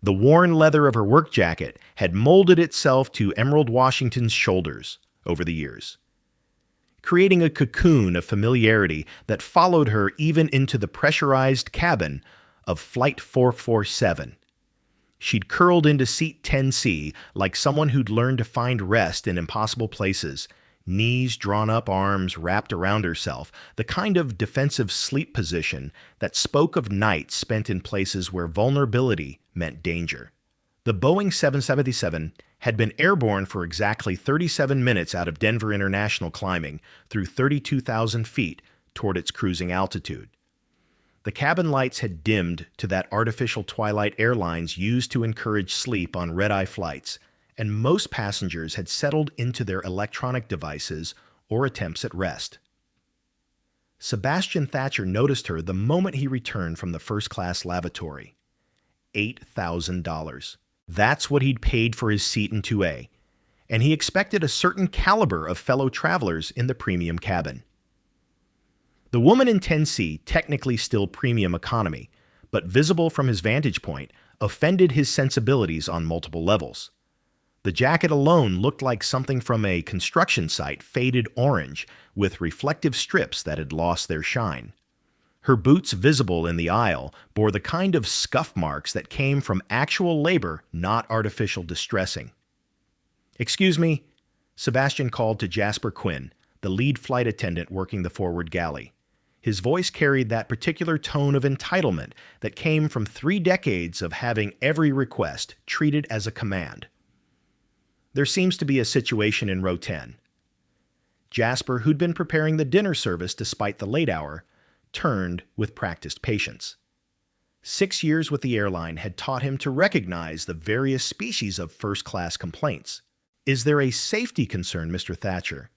The worn leather of her work jacket had molded itself to Emerald Washington's shoulders over the years, creating a cocoon of familiarity that followed her even into the pressurized cabin of Flight 447. She'd curled into seat 10C like someone who'd learned to find rest in impossible places, knees drawn up, arms wrapped around herself, the kind of defensive sleep position that spoke of nights spent in places where vulnerability meant danger. The Boeing 777 had been airborne for exactly 37 minutes out of Denver International, climbing through 32,000 feet toward its cruising altitude. The cabin lights had dimmed to that artificial twilight airlines use to encourage sleep on red-eye flights, and most passengers had settled into their electronic devices or attempts at rest. Sebastian Thatcher noticed her the moment he returned from the first-class lavatory. $8,000. That's what he'd paid for his seat in 2A, and he expected a certain caliber of fellow travelers in the premium cabin. The woman in 10C, technically still premium economy, but visible from his vantage point, offended his sensibilities on multiple levels. The jacket alone looked like something from a construction site, faded orange, with reflective strips that had lost their shine. Her boots, visible in the aisle, bore the kind of scuff marks that came from actual labor, not artificial distressing. "Excuse me," Sebastian called to Jasper Quinn, the lead flight attendant working the forward galley. His voice carried that particular tone of entitlement that came from 3 decades of having every request treated as a command. "There seems to be a situation in row 10. Jasper, who'd been preparing the dinner service despite the late hour, turned with practiced patience. 6 years with the airline had taught him to recognize the various species of first-class complaints. "Is there a safety concern, Mr. Thatcher?"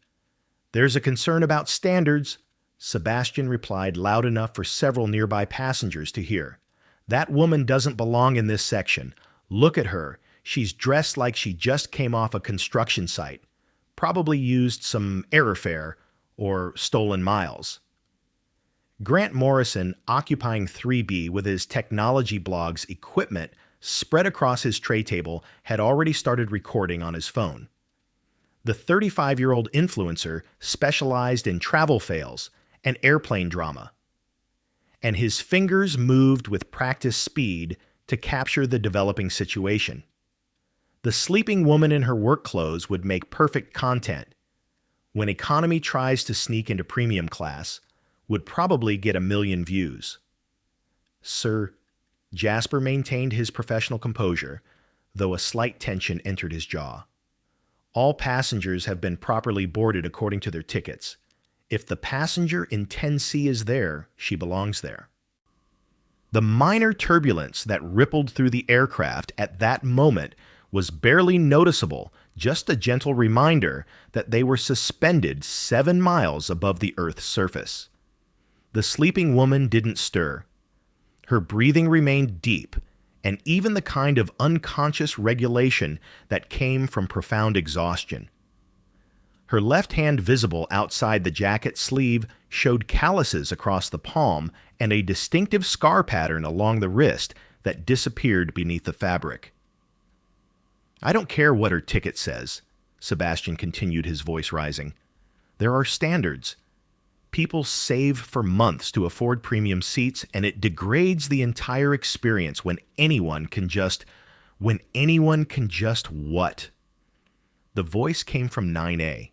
"There's a concern about standards," Sebastian replied loud enough for several nearby passengers to hear. "That woman doesn't belong in this section. Look at her. She's dressed like she just came off a construction site. Probably used some airfare or stolen miles." Grant Morrison, occupying 3B with his technology blog's equipment spread across his tray table, had already started recording on his phone. The 35-year-old influencer specialized in travel fails and airplane drama, and his fingers moved with practiced speed to capture the developing situation. The sleeping woman in her work clothes would make perfect content. When economy tries to sneak into premium class, would probably get 1 million views. "Sir," Jasper maintained his professional composure, though a slight tension entered his jaw. "All passengers have been properly boarded according to their tickets. If the passenger in 10C is there, she belongs there." The minor turbulence that rippled through the aircraft at that moment was barely noticeable, just a gentle reminder that they were suspended 7 miles above the Earth's surface. The sleeping woman didn't stir. Her breathing remained deep, and even the kind of unconscious regulation that came from profound exhaustion. Her left hand, visible outside the jacket sleeve, showed calluses across the palm and a distinctive scar pattern along the wrist that disappeared beneath the fabric. "I don't care what her ticket says," Sebastian continued, his voice rising. "There are standards. People save for months to afford premium seats, and it degrades the entire experience when anyone can just what?" The voice came from 9A.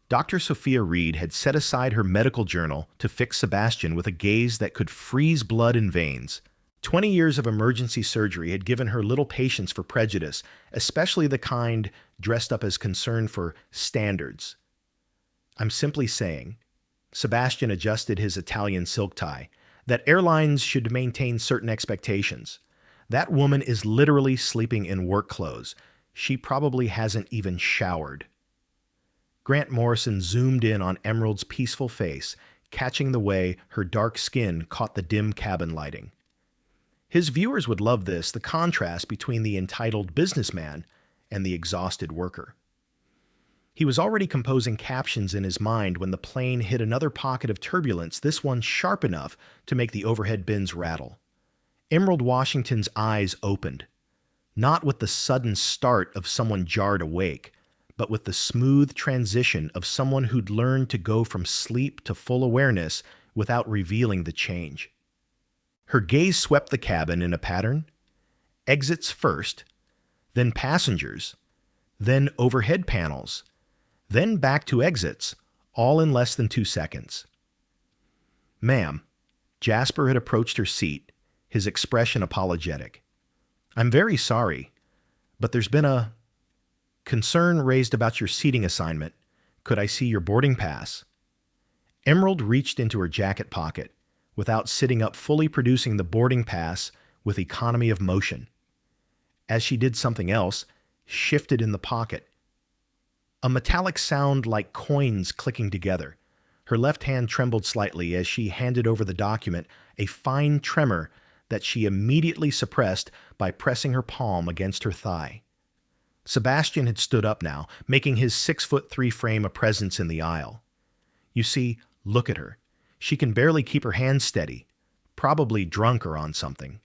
Dr. Sophia Reed had set aside her medical journal to fix Sebastian with a gaze that could freeze blood in veins. 20 years of emergency surgery had given her little patience for prejudice, especially the kind dressed up as concern for standards. "I'm simply saying," Sebastian adjusted his Italian silk tie, "that airlines should maintain certain expectations. That woman is literally sleeping in work clothes. She probably hasn't even showered." Grant Morrison zoomed in on Emerald's peaceful face, catching the way her dark skin caught the dim cabin lighting. His viewers would love this, the contrast between the entitled businessman and the exhausted worker. He was already composing captions in his mind when the plane hit another pocket of turbulence, this one sharp enough to make the overhead bins rattle. Emerald Washington's eyes opened. not with the sudden start of someone jarred awake, but with the smooth transition of someone who'd learned to go from sleep to full awareness without revealing the change. Her gaze swept the cabin in a pattern: exits first, then passengers, then overhead panels, then back to exits, all in less than 2 seconds. "Ma'am," Jasper had approached her seat, his expression apologetic. "I'm very sorry, but there's been a concern raised about your seating assignment. Could I see your boarding pass?" Emerald reached into her jacket pocket, without sitting up, fully producing the boarding pass with economy of motion. As she did something else, shifted in the pocket. A metallic sound like coins clicking together. Her left hand trembled slightly as she handed over the document, a fine tremor that she immediately suppressed by pressing her palm against her thigh. Sebastian had stood up now, making his 6'3" frame a presence in the aisle. "You see, look at her. She can barely keep her hands steady. Probably drunk or on something."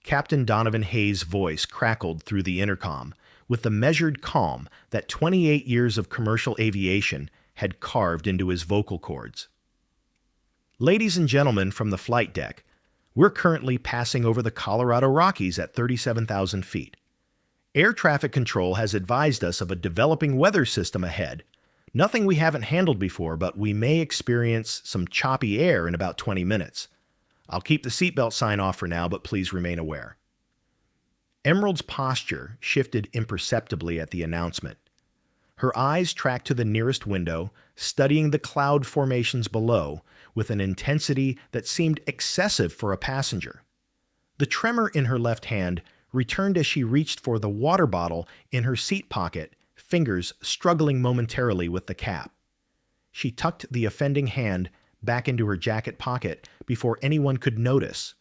Captain Donovan Hayes' voice crackled through the intercom with the measured calm that 28 years of commercial aviation had carved into his vocal cords. "Ladies and gentlemen from the flight deck, we're currently passing over the Colorado Rockies at 37,000 feet. Air traffic control has advised us of a developing weather system ahead. Nothing we haven't handled before, but we may experience some choppy air in about 20 minutes. I'll keep the seatbelt sign off for now, but please remain aware." Emerald's posture shifted imperceptibly at the announcement. Her eyes tracked to the nearest window, studying the cloud formations below with an intensity that seemed excessive for a passenger. The tremor in her left hand returned as she reached for the water bottle in her seat pocket, fingers struggling momentarily with the cap. She tucked the offending hand back into her jacket pocket before anyone could notice,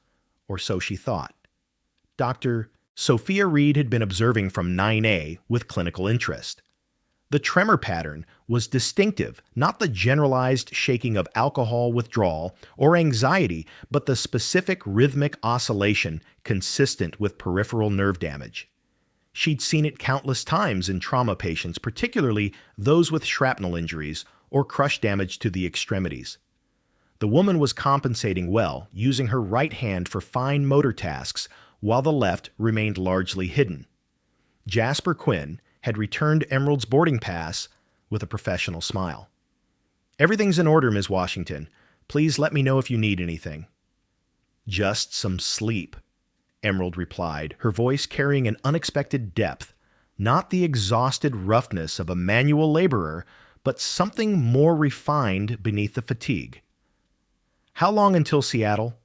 or so she thought. Dr. Sophia Reed had been observing from 9A with clinical interest. The tremor pattern was distinctive, not the generalized shaking of alcohol withdrawal or anxiety, but the specific rhythmic oscillation consistent with peripheral nerve damage. She'd seen it countless times in trauma patients, particularly those with shrapnel injuries or crush damage to the extremities. The woman was compensating well, using her right hand for fine motor tasks, while the left remained largely hidden. Jasper Quinn had returned Emerald's boarding pass with a professional smile. "Everything's in order, Ms. Washington. Please let me know if you need anything." "Just some sleep," Emerald replied, her voice carrying an unexpected depth, not the exhausted roughness of a manual laborer, but something more refined beneath the fatigue. "How long until Seattle?"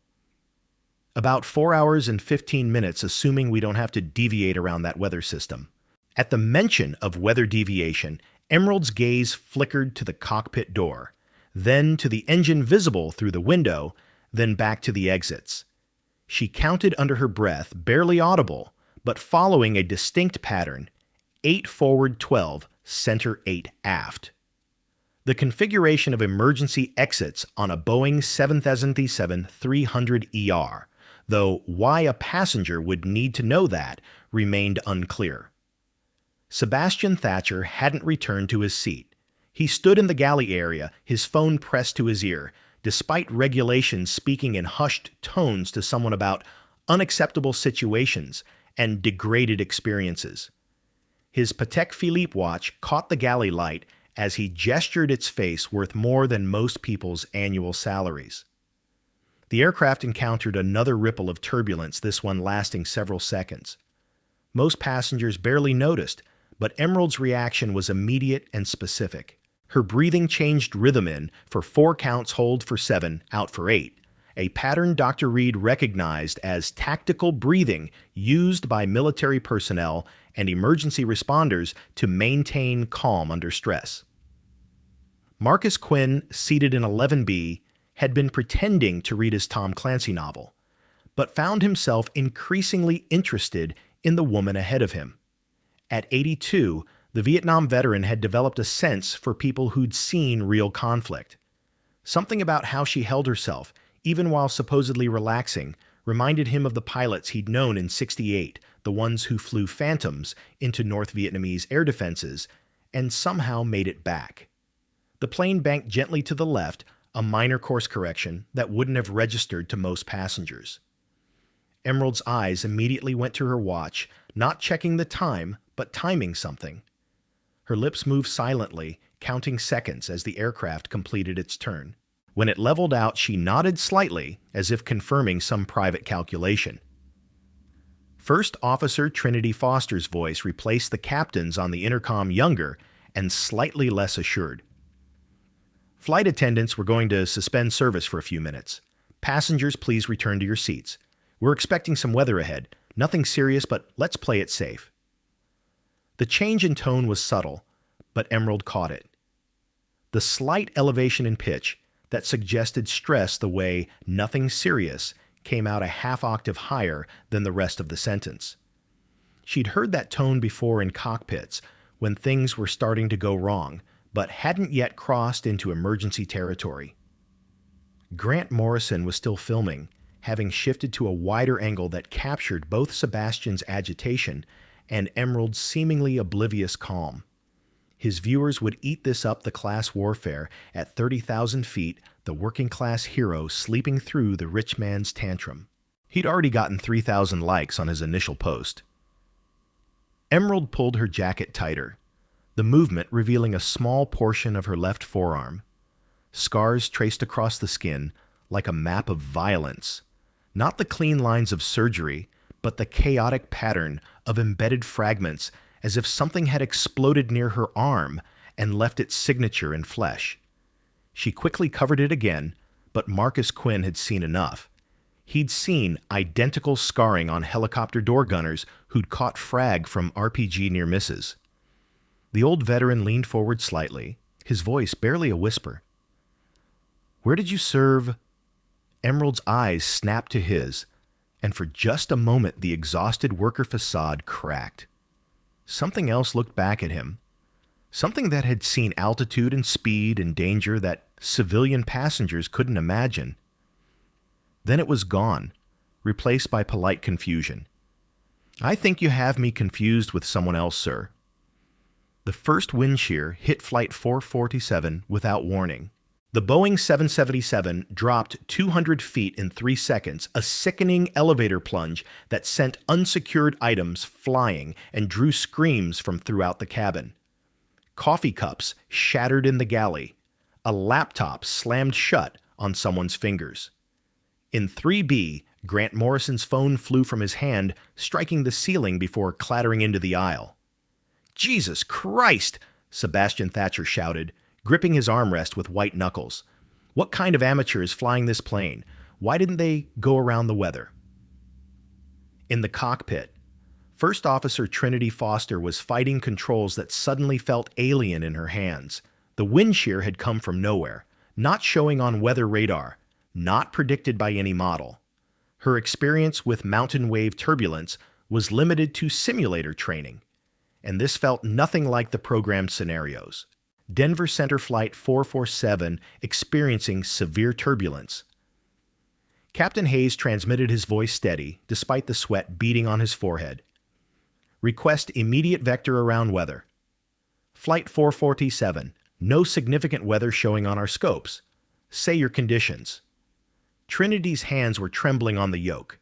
"About 4 hours and 15 minutes, assuming we don't have to deviate around that weather system." At the mention of weather deviation, Emerald's gaze flickered to the cockpit door, then to the engine visible through the window, then back to the exits. She counted under her breath, barely audible, but following a distinct pattern: 8 forward 12, center 8 aft. The configuration of emergency exits on a Boeing 737-300ER, though why a passenger would need to know that remained unclear. Sebastian Thatcher hadn't returned to his seat. He stood in the galley area, his phone pressed to his ear, despite regulations speaking in hushed tones to someone about unacceptable situations and degraded experiences. His Patek Philippe watch caught the galley light as he gestured its face worth more than most people's annual salaries. The aircraft encountered another ripple of turbulence, this one lasting several seconds. Most passengers barely noticed, but Emerald's reaction was immediate and specific. Her breathing changed rhythm in for 4 counts, hold for 7, out for 8, a pattern Dr. Reed recognized as tactical breathing used by military personnel and emergency responders to maintain calm under stress. Marcus Quinn, seated in 11B, had been pretending to read his Tom Clancy novel, but found himself increasingly interested in the woman ahead of him. At 82, the Vietnam veteran had developed a sense for people who'd seen real conflict. Something about how she held herself, even while supposedly relaxing, reminded him of the pilots he'd known in '68, the ones who flew Phantoms into North Vietnamese air defenses, and somehow made it back. The plane banked gently to the left, a minor course correction that wouldn't have registered to most passengers. Emerald's eyes immediately went to her watch, not checking the time, but timing something. Her lips moved silently, counting seconds as the aircraft completed its turn. When it leveled out, she nodded slightly, as if confirming some private calculation. First Officer Trinity Foster's voice replaced the captain's on the intercom, younger and slightly less assured. Flight attendants were going to suspend service for a few minutes. Passengers, please return to your seats. We're expecting some weather ahead. Nothing serious, but let's play it safe. The change in tone was subtle, but Emerald caught it. The slight elevation in pitch that suggested stress the way "nothing serious" came out a half octave higher than the rest of the sentence. She'd heard that tone before in cockpits when things were starting to go wrong, but hadn't yet crossed into emergency territory. Grant Morrison was still filming, having shifted to a wider angle that captured both Sebastian's agitation and Emerald's seemingly oblivious calm. His viewers would eat this up, the class warfare at 30,000 feet, the working-class hero sleeping through the rich man's tantrum. He'd already gotten 3,000 likes on his initial post. Emerald pulled her jacket tighter, the movement revealing a small portion of her left forearm. Scars traced across the skin like a map of violence. Not the clean lines of surgery, but the chaotic pattern of embedded fragments, as if something had exploded near her arm and left its signature in flesh. She quickly covered it again, but Marcus Quinn had seen enough. He'd seen identical scarring on helicopter door gunners who'd caught frag from RPG near misses. The old veteran leaned forward slightly, his voice barely a whisper. "Where did you serve?" Emerald's eyes snapped to his, and for just a moment the exhausted worker facade cracked. Something else looked back at him. Something that had seen altitude and speed and danger that civilian passengers couldn't imagine. Then it was gone, replaced by polite confusion. "I think you have me confused with someone else, sir." The first wind shear hit Flight 447 without warning. The Boeing 777 dropped 200 feet in 3 seconds, a sickening elevator plunge that sent unsecured items flying and drew screams from throughout the cabin. Coffee cups shattered in the galley. A laptop slammed shut on someone's fingers. In 3B, Grant Morrison's phone flew from his hand, striking the ceiling before clattering into the aisle. "Jesus Christ!" Sebastian Thatcher shouted, gripping his armrest with white knuckles. "What kind of amateur is flying this plane? Why didn't they go around the weather?" In the cockpit, First Officer Trinity Foster was fighting controls that suddenly felt alien in her hands. The wind shear had come from nowhere, not showing on weather radar, not predicted by any model. Her experience with mountain wave turbulence was limited to simulator training, and this felt nothing like the programmed scenarios. Denver Center Flight 447 experiencing severe turbulence. Captain Hayes transmitted his voice steady, despite the sweat beading on his forehead. "Request immediate vector around weather. Flight 447, no significant weather showing on our scopes. Say your conditions." Trinity's hands were trembling on the yoke.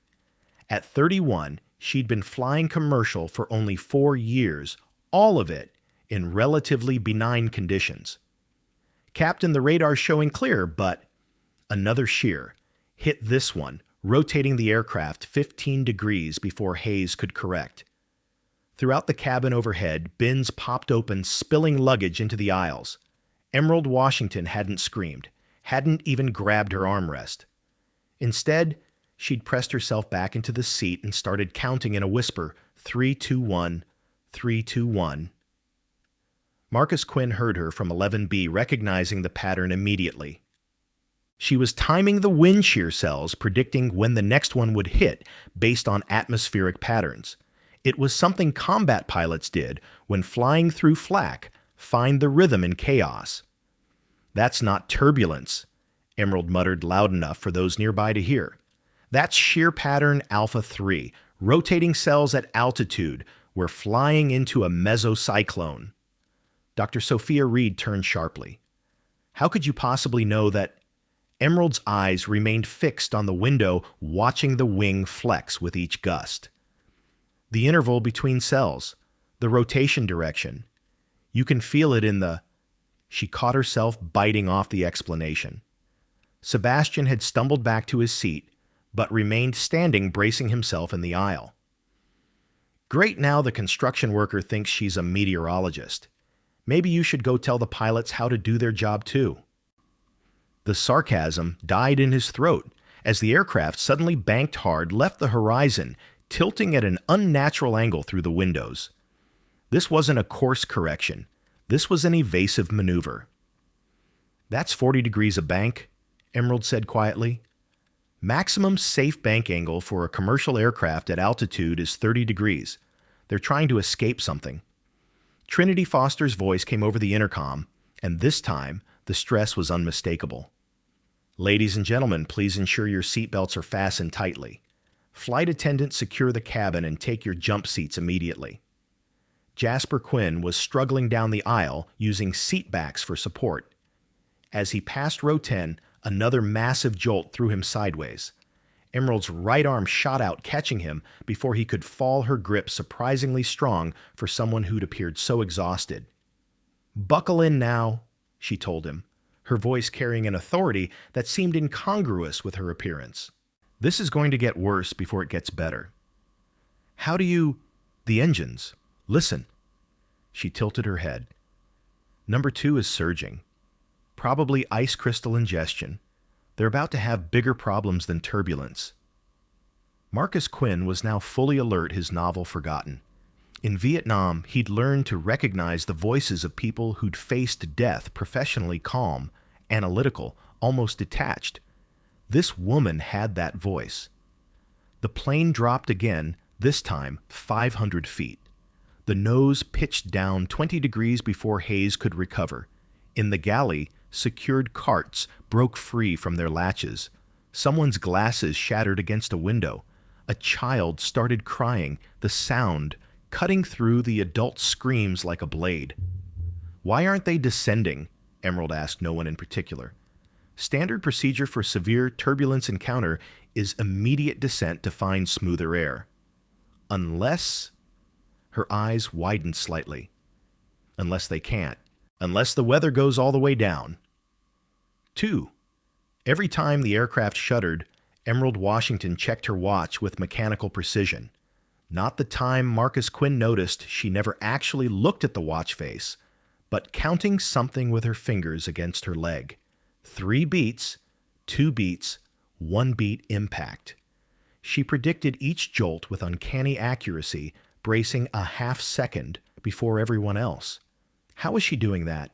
At 31, she'd been flying commercial for only 4 years, all of it in relatively benign conditions. "Captain, the radar's showing clear, but..." Another shear hit this one, rotating the aircraft 15 degrees before Hayes could correct. Throughout the cabin overhead, bins popped open, spilling luggage into the aisles. Emerald Washington hadn't screamed, hadn't even grabbed her armrest. Instead, she'd pressed herself back into the seat and started counting in a whisper, 321, 321. Marcus Quinn heard her from 11B, recognizing the pattern immediately. She was timing the wind shear cells, predicting when the next one would hit based on atmospheric patterns. It was something combat pilots did when flying through flak, find the rhythm in chaos. "That's not turbulence," Emerald muttered loud enough for those nearby to hear. "That's shear pattern Alpha 3, Rotating cells at altitude. We're flying into a mesocyclone. Dr. Sophia Reed turned sharply. How could you possibly know that? Emerald's eyes remained fixed on the window, watching the wing flex with each gust. The interval between cells, the rotation direction. You can feel it in the... She caught herself biting off the explanation. Sebastian had stumbled back to his seat, but remained standing, bracing himself in the aisle. Great, now the construction worker thinks she's a meteorologist. Maybe you should go tell the pilots how to do their job too. The sarcasm died in his throat as the aircraft suddenly banked hard, left the horizon, tilting at an unnatural angle through the windows. This wasn't a course correction. This was an evasive maneuver. That's 40 degrees a bank, Emerald said quietly. Maximum safe bank angle for a commercial aircraft at altitude is 30 degrees. They're trying to escape something. Trinity Foster's voice came over the intercom, and this time, the stress was unmistakable. Ladies and gentlemen, please ensure your seatbelts are fastened tightly. Flight attendants, secure the cabin and take your jump seats immediately. Jasper Quinn was struggling down the aisle using seat backs for support. As he passed row 10, another massive jolt threw him sideways. Emerald's right arm shot out, catching him before he could fall, her grip surprisingly strong for someone who'd appeared so exhausted. "Buckle in now," she told him, her voice carrying an authority that seemed incongruous with her appearance. "This is going to get worse before it gets better." "How do you—" "The engines. Listen." She tilted her head. "Number 2 is surging. Probably ice crystal ingestion. They're about to have bigger problems than turbulence." Marcus Quinn was now fully alert, his novel forgotten. In Vietnam, he'd learned to recognize the voices of people who'd faced death professionally calm, analytical, almost detached. This woman had that voice. The plane dropped again, this time 500 feet. The nose pitched down 20 degrees before Hayes could recover. In the galley, secured carts broke free from their latches. Someone's glasses shattered against a window. A child started crying, the sound cutting through the adult screams like a blade. "Why aren't they descending?" Emerald asked no one in particular. Standard procedure for severe turbulence encounter is immediate descent to find smoother air. Unless... Her eyes widened slightly. Unless they can't. Unless the weather goes all the way down. 2. Every time the aircraft shuddered, Emerald Washington checked her watch with mechanical precision. Not the time Marcus Quinn noticed. She never actually looked at the watch face, but counting something with her fingers against her leg. 3 beats, 2 beats, 1 beat impact. She predicted each jolt with uncanny accuracy, bracing a half second before everyone else. "How is she doing that?"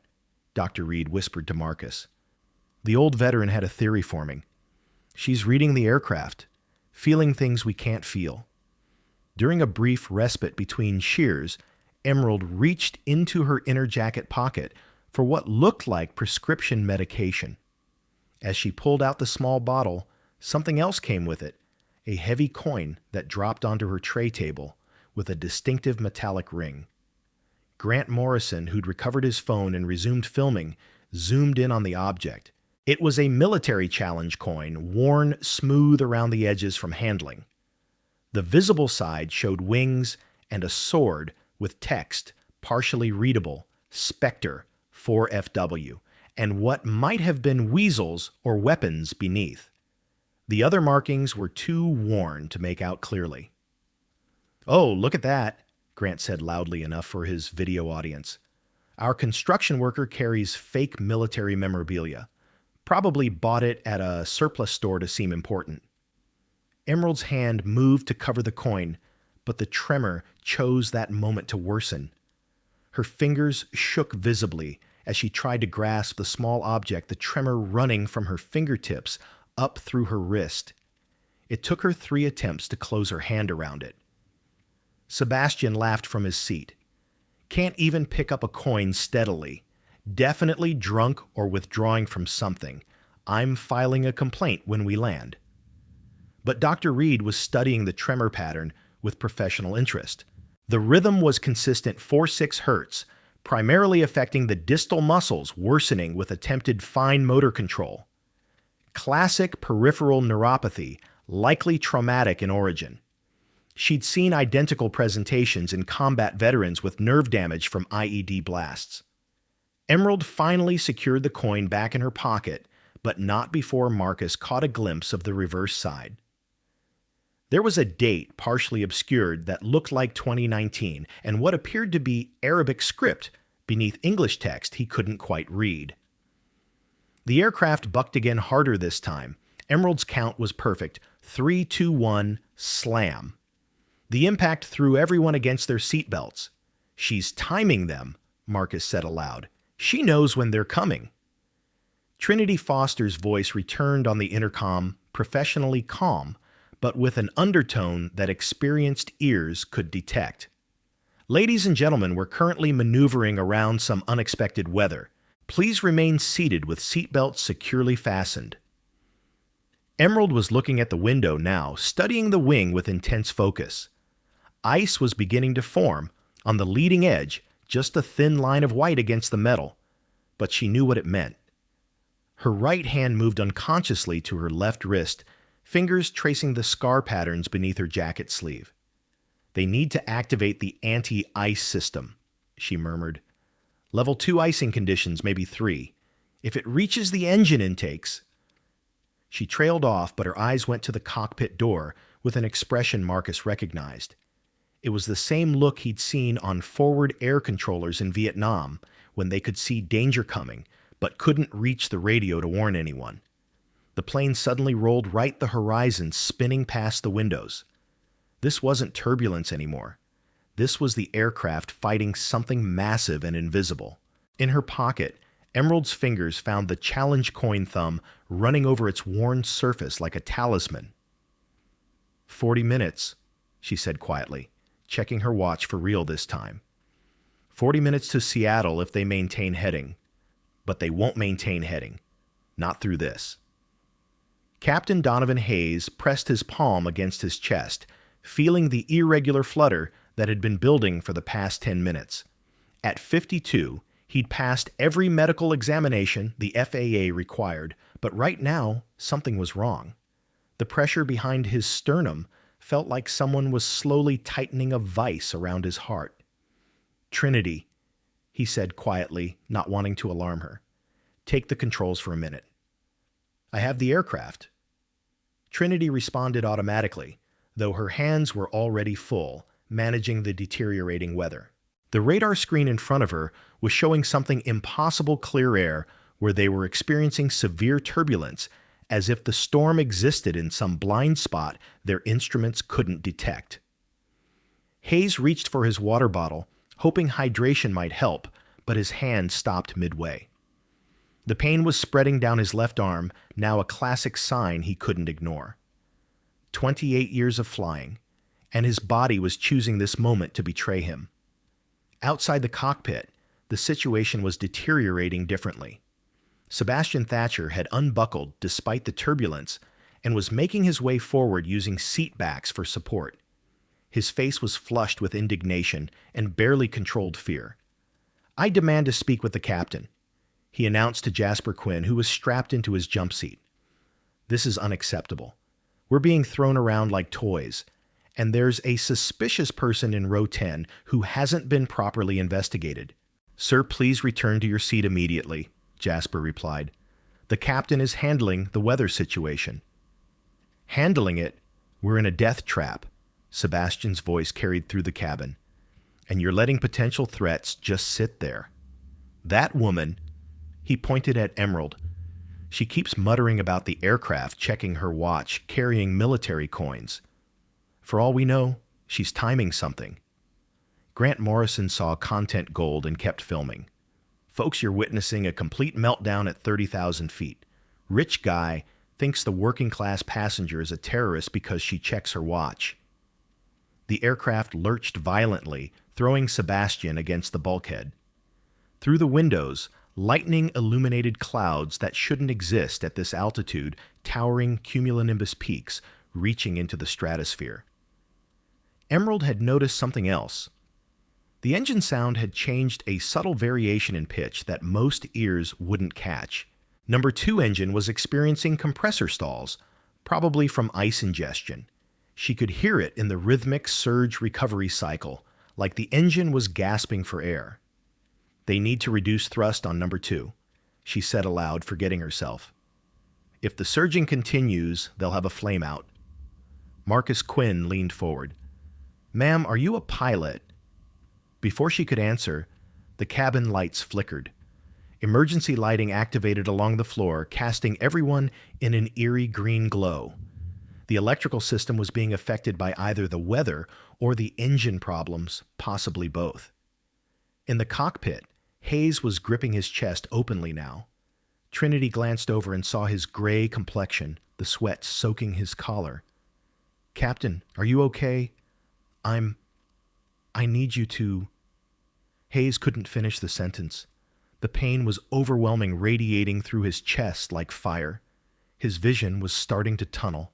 Dr. Reed whispered to Marcus. The old veteran had a theory forming. "She's reading the aircraft, feeling things we can't feel." During a brief respite between shears, Emerald reached into her inner jacket pocket for what looked like prescription medication. As she pulled out the small bottle, something else came with it, a heavy coin that dropped onto her tray table with a distinctive metallic ring. Grant Morrison, who'd recovered his phone and resumed filming, zoomed in on the object. It was a military challenge coin, worn smooth around the edges from handling. The visible side showed wings and a sword with text, partially readable, Spectre 4FW, and what might have been weasels or weapons beneath. The other markings were too worn to make out clearly. "Oh, look at that," Grant said loudly enough for his video audience. "Our construction worker carries fake military memorabilia. Probably bought it at a surplus store to seem important." Emerald's hand moved to cover the coin, but the tremor chose that moment to worsen. Her fingers shook visibly as she tried to grasp the small object, the tremor running from her fingertips up through her wrist. It took her 3 attempts to close her hand around it. Sebastian laughed from his seat. "Can't even pick up a coin steadily. Definitely drunk or withdrawing from something. I'm filing a complaint when we land." But Dr. Reed was studying the tremor pattern with professional interest. The rhythm was consistent 4/6 Hz, primarily affecting the distal muscles, worsening with attempted fine motor control. Classic peripheral neuropathy, likely traumatic in origin. She'd seen identical presentations in combat veterans with nerve damage from IED blasts. Emerald finally secured the coin back in her pocket, but not before Marcus caught a glimpse of the reverse side. There was a date partially obscured that looked like 2019 and what appeared to be Arabic script beneath English text he couldn't quite read. The aircraft bucked again harder this time. Emerald's count was perfect. 3, 2, 1, slam. The impact threw everyone against their seatbelts. "She's timing them," Marcus said aloud. "She knows when they're coming." Trinity Foster's voice returned on the intercom, professionally calm, but with an undertone that experienced ears could detect. "Ladies and gentlemen, we're currently maneuvering around some unexpected weather. Please remain seated with seatbelts securely fastened." Emerald was looking at the window now, studying the wing with intense focus. Ice was beginning to form, on the leading edge, just a thin line of white against the metal, but she knew what it meant. Her right hand moved unconsciously to her left wrist, fingers tracing the scar patterns beneath her jacket sleeve. "They need to activate the anti-ice system," she murmured. "Level 2 icing conditions, maybe 3. If it reaches the engine intakes..." She trailed off, but her eyes went to the cockpit door with an expression Marcus recognized. It was the same look he'd seen on forward air controllers in Vietnam when they could see danger coming, but couldn't reach the radio to warn anyone. The plane suddenly rolled right the horizon, spinning past the windows. This wasn't turbulence anymore. This was the aircraft fighting something massive and invisible. In her pocket, Emerald's fingers found the challenge coin thumb running over its worn surface like a talisman. 40 minutes, she said quietly, checking her watch for real this time. 40 minutes to Seattle if they maintain heading. But they won't maintain heading. Not through this. Captain Donovan Hayes pressed his palm against his chest, feeling the irregular flutter that had been building for the past 10 minutes. At 52, he'd passed every medical examination the FAA required, but right now, something was wrong. The pressure behind his sternum felt like someone was slowly tightening a vice around his heart. "Trinity," he said quietly, not wanting to alarm her. "Take the controls for a minute." "I have the aircraft." Trinity responded automatically, though her hands were already full, managing the deteriorating weather. The radar screen in front of her was showing something impossible clear air where they were experiencing severe turbulence, as if the storm existed in some blind spot their instruments couldn't detect. Hayes reached for his water bottle, hoping hydration might help, but his hand stopped midway. The pain was spreading down his left arm, now a classic sign he couldn't ignore. 28 years of flying, and his body was choosing this moment to betray him. Outside the cockpit, the situation was deteriorating differently. Sebastian Thatcher had unbuckled despite the turbulence and was making his way forward using seat backs for support. His face was flushed with indignation and barely controlled fear. "I demand to speak with the captain," he announced to Jasper Quinn, who was strapped into his jump seat. "This is unacceptable. We're being thrown around like toys, and there's a suspicious person in row 10 who hasn't been properly investigated." "Sir, please return to your seat immediately," Jasper replied. "The captain is handling the weather situation." "Handling it? We're in a death trap," Sebastian's voice carried through the cabin. "And you're letting potential threats just sit there. That woman," he pointed at Emerald, "she keeps muttering about the aircraft checking her watch, carrying military coins. For all we know, she's timing something." Grant Morrison saw content gold and kept filming. "Folks, you're witnessing a complete meltdown at 30,000 feet. Rich guy thinks the working class passenger is a terrorist because she checks her watch." The aircraft lurched violently, throwing Sebastian against the bulkhead. Through the windows, lightning-illuminated clouds that shouldn't exist at this altitude, towering cumulonimbus peaks reaching into the stratosphere. Emerald had noticed something else. The engine sound had changed a subtle variation in pitch that most ears wouldn't catch. Number 2 engine was experiencing compressor stalls, probably from ice ingestion. She could hear it in the rhythmic surge recovery cycle, like the engine was gasping for air. They need to reduce thrust on number 2, she said aloud, forgetting herself. If the surging continues, they'll have a flameout. Marcus Quinn leaned forward. Ma'am, are you a pilot? Before she could answer, the cabin lights flickered. Emergency lighting activated along the floor, casting everyone in an eerie green glow. The electrical system was being affected by either the weather or the engine problems, possibly both. In the cockpit, Hayes was gripping his chest openly now. Trinity glanced over and saw his gray complexion, the sweat soaking his collar. Captain, are you okay? I need you to... Hayes couldn't finish the sentence. The pain was overwhelming, radiating through his chest like fire. His vision was starting to tunnel.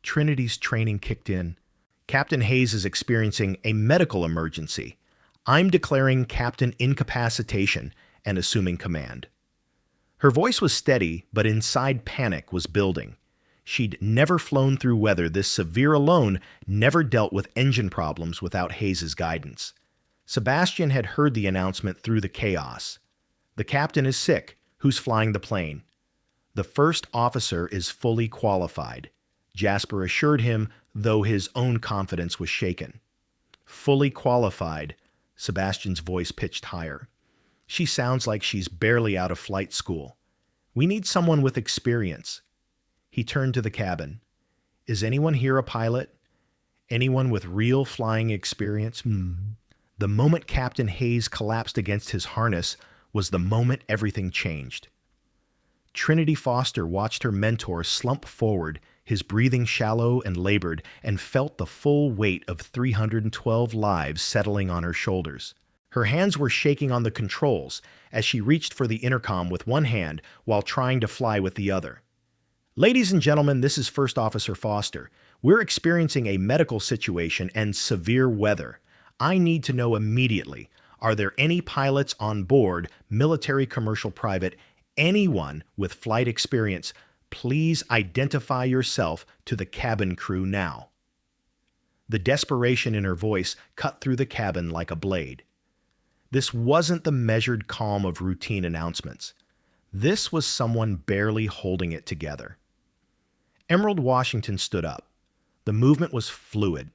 Trinity's training kicked in. Captain Hayes is experiencing a medical emergency. I'm declaring captain incapacitation and assuming command. Her voice was steady, but inside panic was building. She'd never flown through weather this severe alone, never dealt with engine problems without Hayes's guidance. Sebastian had heard the announcement through the chaos. The captain is sick. Who's flying the plane? The first officer is fully qualified, Jasper assured him, though his own confidence was shaken. Fully qualified, Sebastian's voice pitched higher. She sounds like she's barely out of flight school. We need someone with experience. He turned to the cabin. Is anyone here a pilot? Anyone with real flying experience? The moment Captain Hayes collapsed against his harness was the moment everything changed. Trinity Foster watched her mentor slump forward, his breathing shallow and labored, and felt the full weight of 312 lives settling on her shoulders. Her hands were shaking on the controls as she reached for the intercom with one hand while trying to fly with the other. Ladies and gentlemen, this is First Officer Foster. We're experiencing a medical situation and severe weather. I need to know immediately, are there any pilots on board, military, commercial, private, anyone with flight experience? Please identify yourself to the cabin crew now. The desperation in her voice cut through the cabin like a blade. This wasn't the measured calm of routine announcements. This was someone barely holding it together. Emerald Washington stood up. The movement was fluid,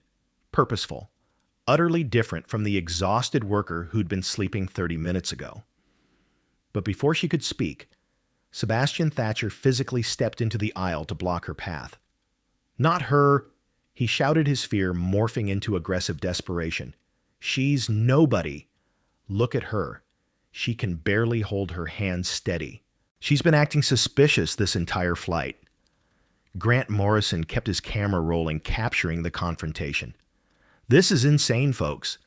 purposeful, utterly different from the exhausted worker who'd been sleeping 30 minutes ago. But before she could speak, Sebastian Thatcher physically stepped into the aisle to block her path. Not her, he shouted, his fear morphing into aggressive desperation. She's nobody. Look at her. She can barely hold her hands steady. She's been acting suspicious this entire flight. Grant Morrison kept his camera rolling, capturing the confrontation. This is insane, folks.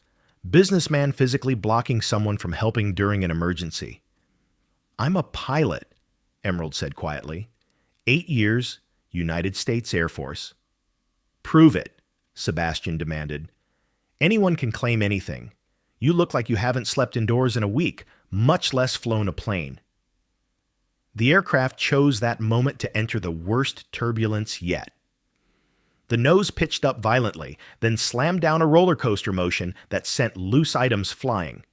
Businessman physically blocking someone from helping during an emergency. I'm a pilot, Emerald said quietly. 8 years, United States Air Force. Prove it, Sebastian demanded. Anyone can claim anything. You look like you haven't slept indoors in a week, much less flown a plane. The aircraft chose that moment to enter the worst turbulence yet. The nose pitched up violently, then slammed down a roller coaster motion that sent loose items flying.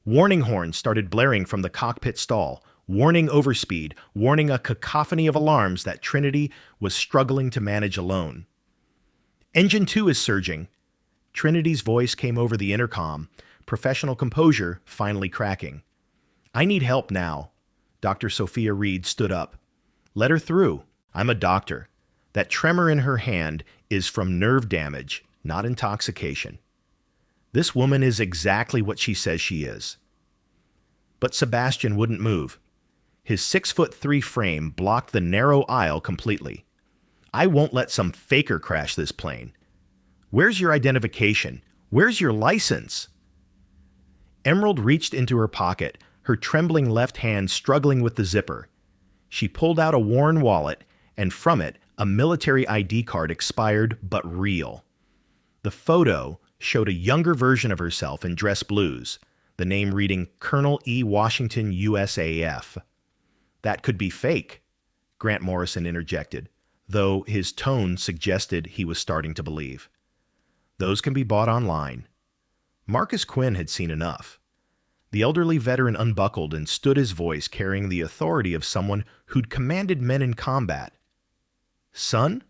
Warning horns started blaring from the cockpit stall, warning overspeed, warning a cacophony of alarms that Trinity was struggling to manage alone. Engine 2 is surging. Trinity's voice came over the intercom, professional composure finally cracking. I need help now. Dr. Sophia Reed stood up. Let her through. I'm a doctor. That tremor in her hand is from nerve damage, not intoxication. This woman is exactly what she says she is. But Sebastian wouldn't move. His 6'3" frame blocked the narrow aisle completely. I won't let some faker crash this plane. Where's your identification? Where's your license? Emerald reached into her pocket, her trembling left hand struggling with the zipper. She pulled out a worn wallet, and from it, a military ID card, expired but real. The photo showed a younger version of herself in dress blues, the name reading Colonel E. Washington, USAF. That could be fake, Grant Morrison interjected, though his tone suggested he was starting to believe. Those can be bought online. Marcus Quinn had seen enough. The elderly veteran unbuckled and stood his voice carrying the authority of someone who'd commanded men in combat. Son,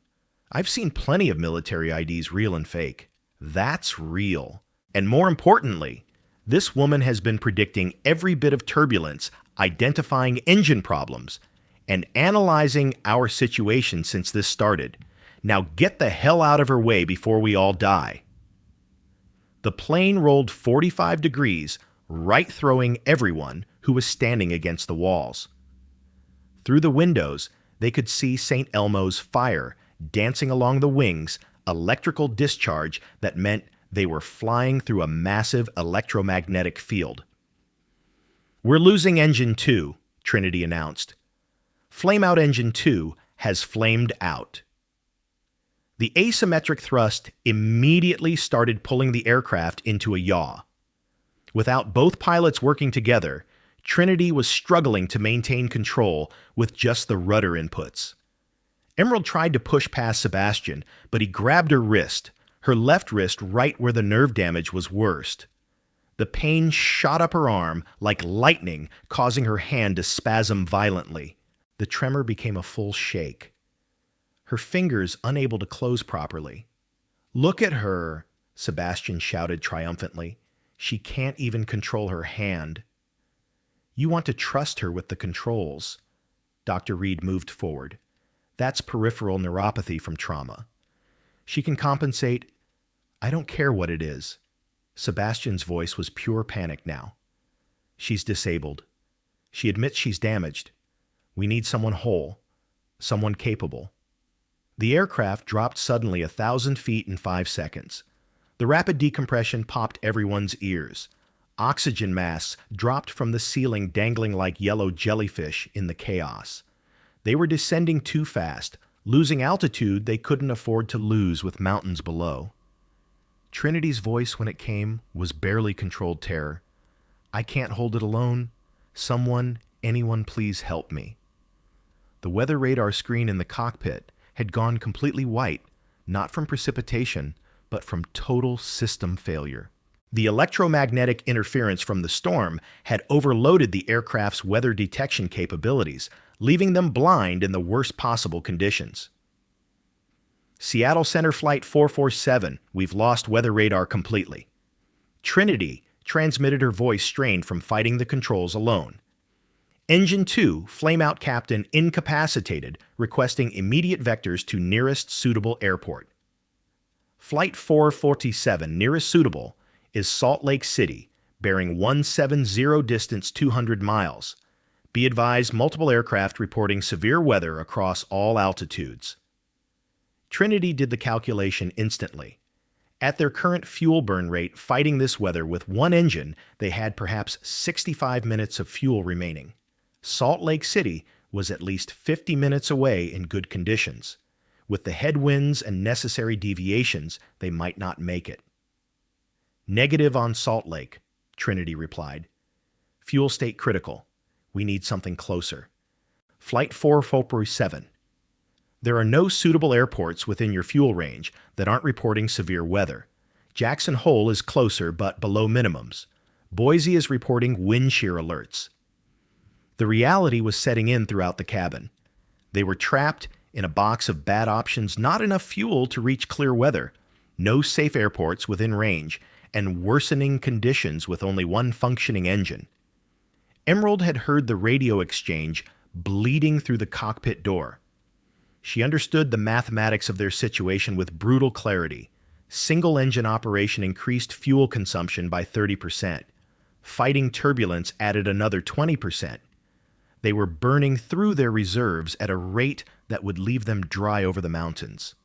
I've seen plenty of military IDs, real and fake. That's real. And more importantly, this woman has been predicting every bit of turbulence, identifying engine problems, and analyzing our situation since this started. Now get the hell out of her way before we all die. The plane rolled 45 degrees, right throwing everyone who was standing against the walls. Through the windows, they could see St. Elmo's fire dancing along the wings, electrical discharge that meant they were flying through a massive electromagnetic field. We're losing Engine 2, Trinity announced. Flameout Engine 2 has flamed out. The asymmetric thrust immediately started pulling the aircraft into a yaw. Without both pilots working together, Trinity was struggling to maintain control with just the rudder inputs. Emerald tried to push past Sebastian, but he grabbed her wrist, her left wrist right where the nerve damage was worst. The pain shot up her arm like lightning, causing her hand to spasm violently. The tremor became a full shake. Her fingers unable to close properly. "Look at her," Sebastian shouted triumphantly. "She can't even control her hand." "You want to trust her with the controls." Dr. Reed moved forward. "That's peripheral neuropathy from trauma. She can compensate. I don't care what it is." Sebastian's voice was pure panic now. "She's disabled. She admits she's damaged. We need someone whole, someone capable." The aircraft dropped suddenly 1,000 feet in 5 seconds. The rapid decompression popped everyone's ears. Oxygen masks dropped from the ceiling, dangling like yellow jellyfish in the chaos. They were descending too fast, losing altitude they couldn't afford to lose with mountains below. Trinity's voice, when it came, was barely controlled terror. "I can't hold it alone. Someone, anyone, please help me." The weather radar screen in the cockpit had gone completely white, not from precipitation, but from total system failure. The electromagnetic interference from the storm had overloaded the aircraft's weather detection capabilities, leaving them blind in the worst possible conditions. "Seattle Center Flight 447, we've lost weather radar completely." Trinity transmitted, her voice strained from fighting the controls alone. "Engine 2, flameout captain incapacitated, requesting immediate vectors to nearest suitable airport." Flight 447, nearest suitable, is Salt Lake City, bearing 170 distance 200 miles. Be advised, multiple aircraft reporting severe weather across all altitudes. Trinity did the calculation instantly. At their current fuel burn rate, fighting this weather with one engine, they had perhaps 65 minutes of fuel remaining. Salt Lake City was at least 50 minutes away in good conditions. With the headwinds and necessary deviations, they might not make it. "Negative on Salt Lake," Trinity replied. "Fuel state critical. We need something closer." Flight 447. There are no suitable airports within your fuel range that aren't reporting severe weather. Jackson Hole is closer but below minimums. Boise is reporting wind shear alerts. The reality was setting in throughout the cabin. They were trapped in a box of bad options, not enough fuel to reach clear weather, no safe airports within range, and worsening conditions with only one functioning engine. Emerald had heard the radio exchange bleeding through the cockpit door. She understood the mathematics of their situation with brutal clarity. Single engine operation increased fuel consumption by 30%. Fighting turbulence added another 20%. They were burning through their reserves at a rate that would leave them dry over the mountains.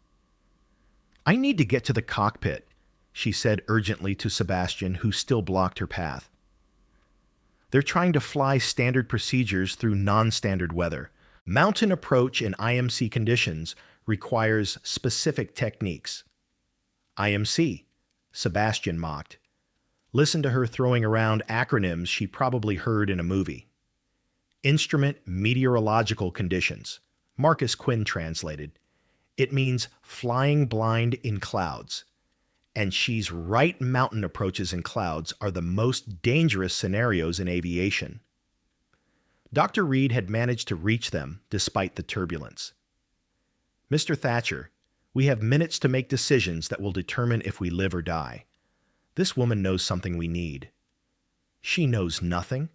"I need to get to the cockpit," she said urgently to Sebastian, who still blocked her path. "They're trying to fly standard procedures through non-standard weather. Mountain approach in IMC conditions requires specific techniques." "IMC," Sebastian mocked. Listen to her throwing around acronyms she probably heard in a movie. Instrument meteorological conditions. Marcus Quinn translated. It means flying blind in clouds. And she's right, mountain approaches in clouds are the most dangerous scenarios in aviation. Dr. Reed had managed to reach them despite the turbulence. Mr. Thatcher, we have minutes to make decisions that will determine if we live or die. This woman knows something we need. She knows nothing.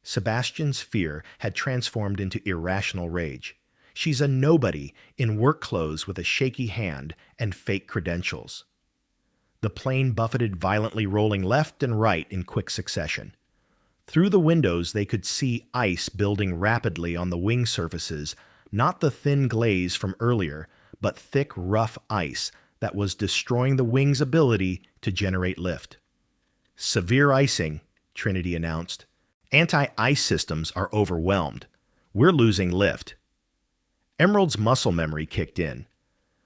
Sebastian's fear had transformed into irrational rage. She's a nobody in work clothes with a shaky hand and fake credentials. The plane buffeted violently, rolling left and right in quick succession. Through the windows, they could see ice building rapidly on the wing surfaces, not the thin glaze from earlier, but thick, rough ice that was destroying the wing's ability to generate lift. Severe icing, Trinity announced. Anti-ice systems are overwhelmed. We're losing lift. Emerald's muscle memory kicked in.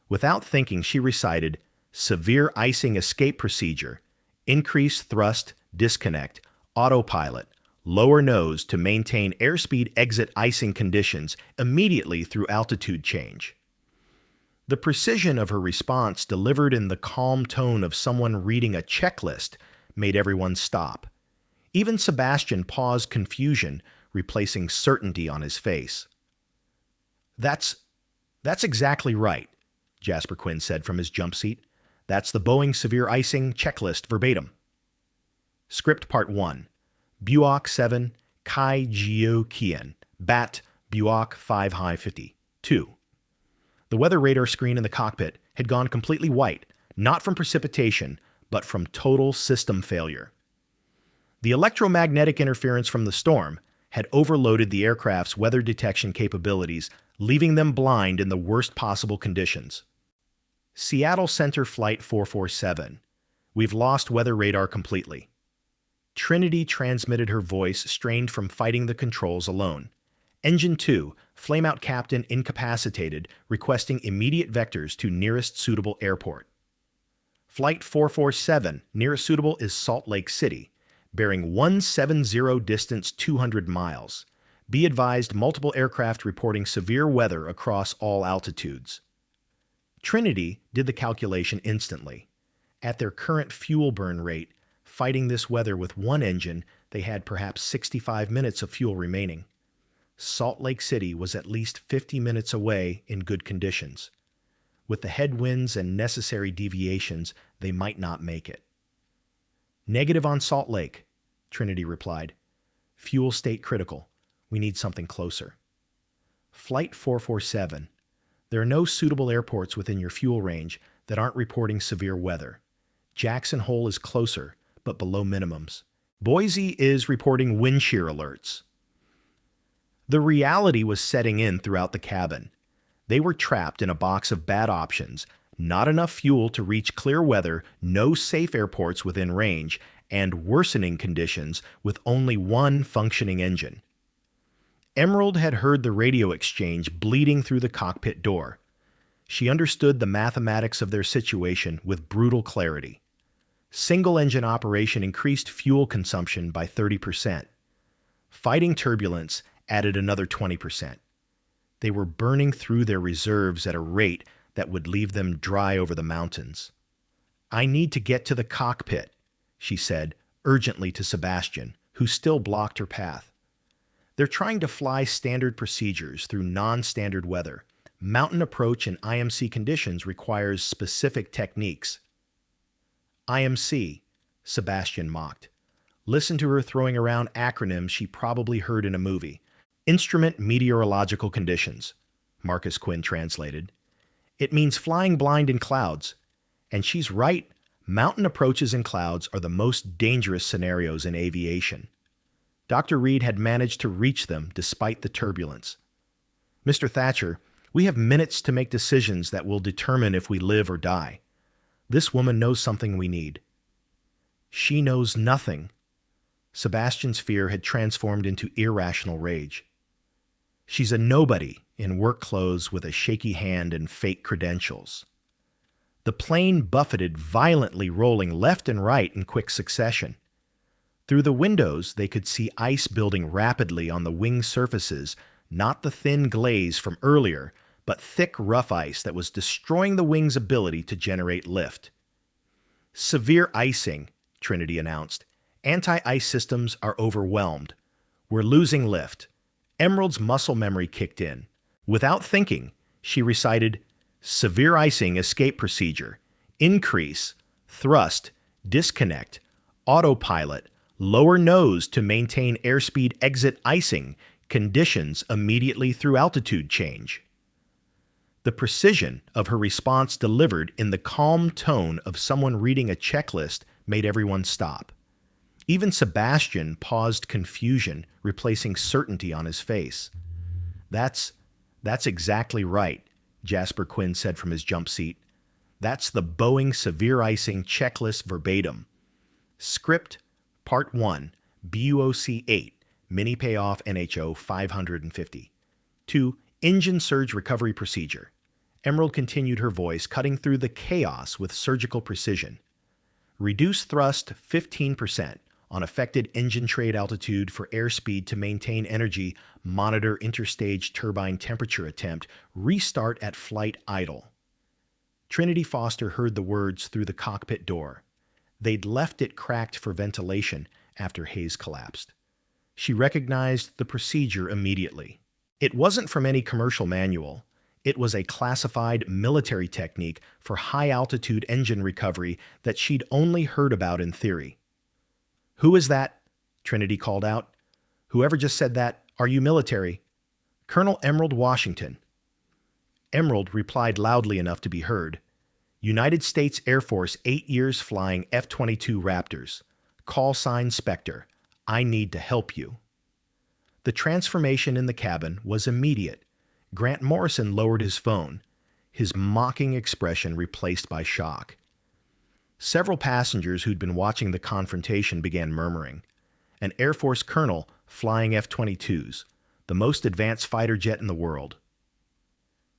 Without thinking, she recited, severe icing escape procedure, increase thrust, disconnect, autopilot, lower nose to maintain airspeed exit icing conditions immediately through altitude change. The precision of her response, delivered in the calm tone of someone reading a checklist, made everyone stop. Even Sebastian paused, confusion replacing certainty on his face. That's exactly right, Jasper Quinn said from his jump seat. That's the Boeing severe icing checklist verbatim. Script Part 1. Buoc 7, Kai Gio Kien, Bat, Buoc 5 High 50. 2. The weather radar screen in the cockpit had gone completely white, not from precipitation, but from total system failure. The electromagnetic interference from the storm had overloaded the aircraft's weather detection capabilities, leaving them blind in the worst possible conditions. Seattle Center Flight 447. We've lost weather radar completely. Trinity transmitted her voice, strained from fighting the controls alone. Engine 2, flameout captain incapacitated, requesting immediate vectors to nearest suitable airport. Flight 447, nearest suitable is Salt Lake City, bearing 170 distance 200 miles. Be advised, multiple aircraft reporting severe weather across all altitudes. Trinity did the calculation instantly. At their current fuel burn rate, fighting this weather with one engine, they had perhaps 65 minutes of fuel remaining. Salt Lake City was at least 50 minutes away in good conditions. With the headwinds and necessary deviations, they might not make it. Negative on Salt Lake, Trinity replied. Fuel state critical. We need something closer. Flight 447. There are no suitable airports within your fuel range that aren't reporting severe weather. Jackson Hole is closer, but below minimums. Boise is reporting wind shear alerts. The reality was setting in throughout the cabin. They were trapped in a box of bad options, not enough fuel to reach clear weather, no safe airports within range, and worsening conditions with only one functioning engine. Emerald had heard the radio exchange bleeding through the cockpit door. She understood the mathematics of their situation with brutal clarity. Single-engine operation increased fuel consumption by 30%. Fighting turbulence added another 20%. They were burning through their reserves at a rate that would leave them dry over the mountains. I need to get to the cockpit, she said urgently to Sebastian, who still blocked her path. They're trying to fly standard procedures through non-standard weather. Mountain approach in IMC conditions requires specific techniques. IMC, Sebastian mocked. Listen to her throwing around acronyms she probably heard in a movie. Instrument meteorological conditions, Marcus Quinn translated. It means flying blind in clouds. And she's right. Mountain approaches in clouds are the most dangerous scenarios in aviation. Dr. Reed had managed to reach them despite the turbulence. Mr. Thatcher, we have minutes to make decisions that will determine if we live or die. This woman knows something we need. She knows nothing. Sebastian's fear had transformed into irrational rage. She's a nobody in work clothes with a shaky hand and fake credentials. The plane buffeted violently, rolling left and right in quick succession. Through the windows, they could see ice building rapidly on the wing surfaces, not the thin glaze from earlier, but thick, rough ice that was destroying the wing's ability to generate lift. "Severe icing," Trinity announced. "Anti-ice systems are overwhelmed. We're losing lift." Emerald's muscle memory kicked in. Without thinking, she recited, "Severe icing escape procedure. Increase, thrust, disconnect, autopilot, lower nose to maintain airspeed exit icing, conditions immediately through altitude change." The precision of her response, delivered in the calm tone of someone reading a checklist, made everyone stop. Even Sebastian paused, confusion replacing certainty on his face. That's exactly right," Jasper Quinn said from his jump seat. "That's the Boeing severe icing checklist verbatim. Script, Part 1, BUOC 8, Mini Payoff NHO 550. 2. Engine surge recovery procedure." Emerald continued, her voice cutting through the chaos with surgical precision. "Reduce thrust 15% on affected engine trade altitude for airspeed to maintain energy, monitor interstage turbine temperature attempt, restart at flight idle." Trinity Foster heard the words through the cockpit door. They'd left it cracked for ventilation after Hayes collapsed. She recognized the procedure immediately. It wasn't from any commercial manual. It was a classified military technique for high-altitude engine recovery that she'd only heard about in theory. "Who is that?" Trinity called out. "Whoever just said that, are you military?" "Colonel Emerald Washington." Emerald replied loudly enough to be heard. "United States Air Force, 8 years flying F-22 Raptors. Call sign Spectre. I need to help you." The transformation in the cabin was immediate. Grant Morrison lowered his phone, his mocking expression replaced by shock. Several passengers who'd been watching the confrontation began murmuring. An Air Force colonel flying F-22s, the most advanced fighter jet in the world.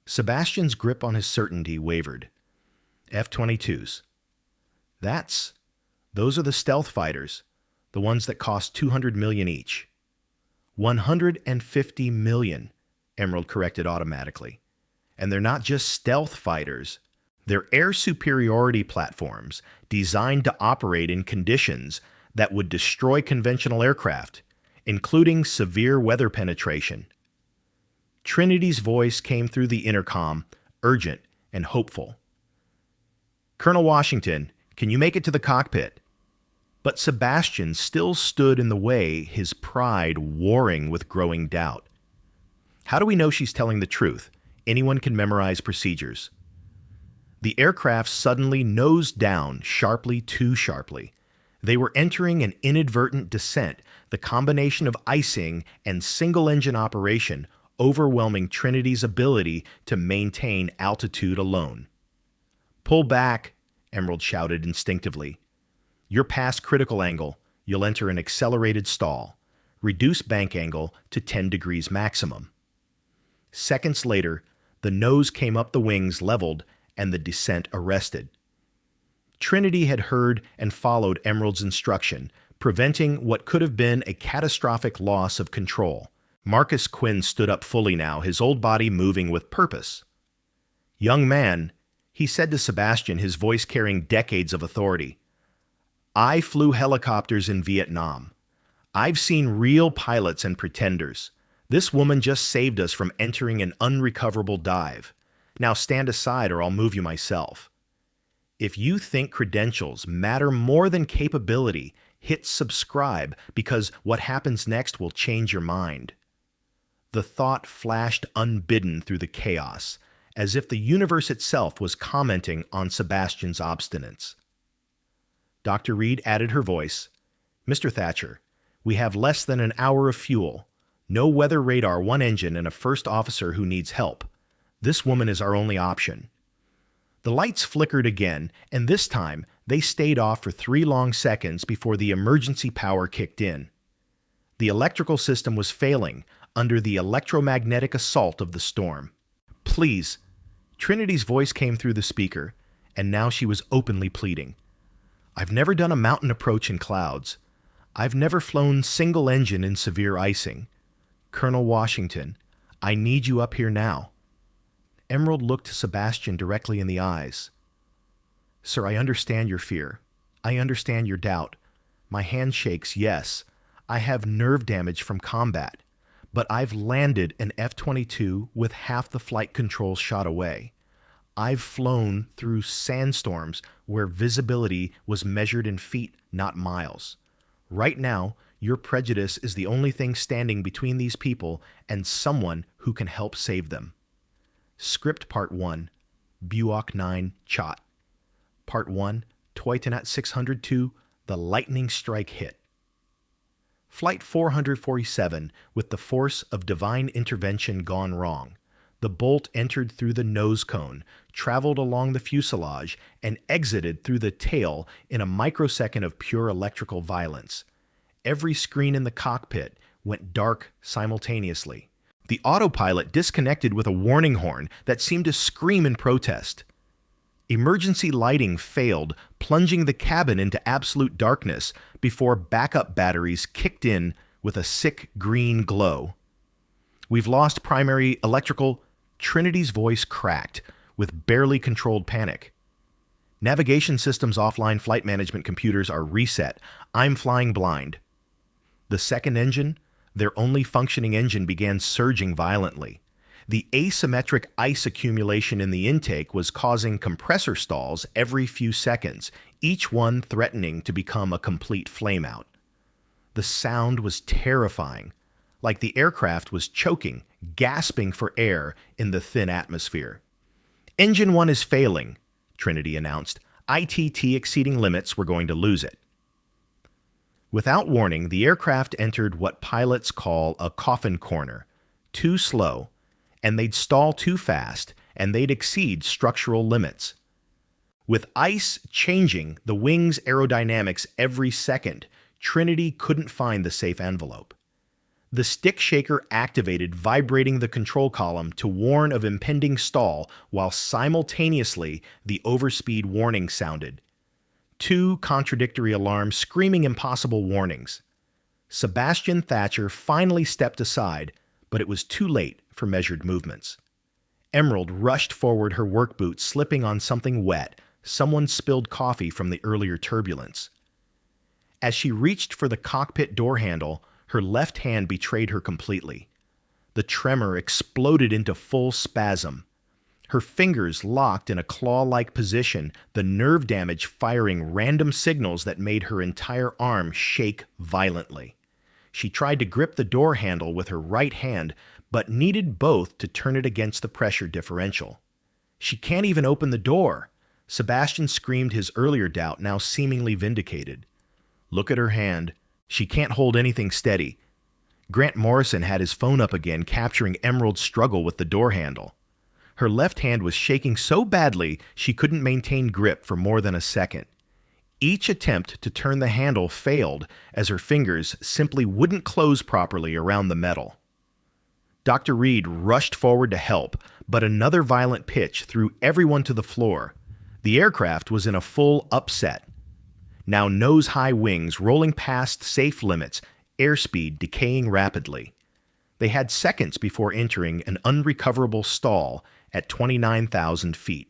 Sebastian's grip on his certainty wavered. F-22s. Those are the stealth fighters, the ones that cost $200 million each. $150 million, Emerald corrected automatically. And they're not just stealth fighters. They're air superiority platforms designed to operate in conditions that would destroy conventional aircraft, including severe weather penetration. Trinity's voice came through the intercom, urgent and hopeful. "Colonel Washington, can you make it to the cockpit?" But Sebastian still stood in the way, his pride warring with growing doubt. "How do we know she's telling the truth? Anyone can memorize procedures." The aircraft suddenly nosed down, sharply, too sharply. They were entering an inadvertent descent, the combination of icing and single-engine operation overwhelming Trinity's ability to maintain altitude alone. "Pull back," Emerald shouted instinctively. "You're past critical angle. You'll enter an accelerated stall. Reduce bank angle to 10 degrees maximum." Seconds later, the nose came up, the wings leveled, and the descent arrested. Trinity had heard and followed Emerald's instruction, preventing what could have been a catastrophic loss of control. Marcus Quinn stood up fully now, his old body moving with purpose. "Young man," he said to Sebastian, his voice carrying decades of authority, "I flew helicopters in Vietnam. I've seen real pilots and pretenders. This woman just saved us from entering an unrecoverable dive. Now stand aside or I'll move you myself. If you think credentials matter more than capability, hit subscribe, because what happens next will change your mind." The thought flashed unbidden through the chaos, as if the universe itself was commenting on Sebastian's obstinance. Dr. Reed added her voice. "Mr. Thatcher, we have less than an hour of fuel, no weather radar, one engine, and a first officer who needs help. This woman is our only option." The lights flickered again, and this time they stayed off for 3 long seconds before the emergency power kicked in. The electrical system was failing under the electromagnetic assault of the storm. "Please," Trinity's voice came through the speaker, and now she was openly pleading. I've never done a mountain approach in clouds. I've never flown single engine in severe icing. Colonel Washington, I need you up here now. Emerald looked Sebastian directly in the eyes. Sir, I understand your fear. I understand your doubt. My hand shakes, yes. I have nerve damage from combat. But I've landed an F-22 with half the flight controls shot away. I've flown through sandstorms where visibility was measured in feet, not miles. Right now, your prejudice is the only thing standing between these people and someone who can help save them. Script Part 1, Buock 9, Chot. Part 1, Toytonat 602, The Lightning Strike Hit. Flight 447, with the force of divine intervention gone wrong. The bolt entered through the nose cone, traveled along the fuselage, and exited through the tail in a microsecond of pure electrical violence. Every screen in the cockpit went dark simultaneously. The autopilot disconnected with a warning horn that seemed to scream in protest. Emergency lighting failed, plunging the cabin into absolute darkness before backup batteries kicked in with a sick green glow. We've lost primary electrical. Trinity's voice cracked with barely controlled panic. Navigation systems offline, flight management computers are reset. I'm flying blind. The second engine, their only functioning engine, began surging violently. The asymmetric ice accumulation in the intake was causing compressor stalls every few seconds, each one threatening to become a complete flameout. The sound was terrifying, like the aircraft was choking, gasping for air in the thin atmosphere. Engine 1 is failing, Trinity announced. ITT exceeding limits, we're going to lose it. Without warning, the aircraft entered what pilots call a coffin corner. Too slow, and they'd stall too fast, and they'd exceed structural limits. With ice changing the wing's aerodynamics every second, Trinity couldn't find the safe envelope. The stick shaker activated, vibrating the control column to warn of impending stall, while simultaneously the overspeed warning sounded. Two contradictory alarms screaming impossible warnings. Sebastian Thatcher finally stepped aside, but it was too late for measured movements. Emerald rushed forward, her work boots slipping on something wet. Someone spilled coffee from the earlier turbulence. As she reached for the cockpit door handle, her left hand betrayed her completely. The tremor exploded into full spasm. Her fingers locked in a claw-like position, the nerve damage firing random signals that made her entire arm shake violently. She tried to grip the door handle with her right hand, but needed both to turn it against the pressure differential. She can't even open the door. Sebastian screamed, his earlier doubt now seemingly vindicated. Look at her hand. She can't hold anything steady. Grant Morrison had his phone up again, capturing Emerald's struggle with the door handle. Her left hand was shaking so badly she couldn't maintain grip for more than a second. Each attempt to turn the handle failed, as her fingers simply wouldn't close properly around the metal. Dr. Reed rushed forward to help, but another violent pitch threw everyone to the floor. The aircraft was in a full upset. Now nose-high wings rolling past safe limits, airspeed decaying rapidly. They had seconds before entering an unrecoverable stall at 29,000 feet.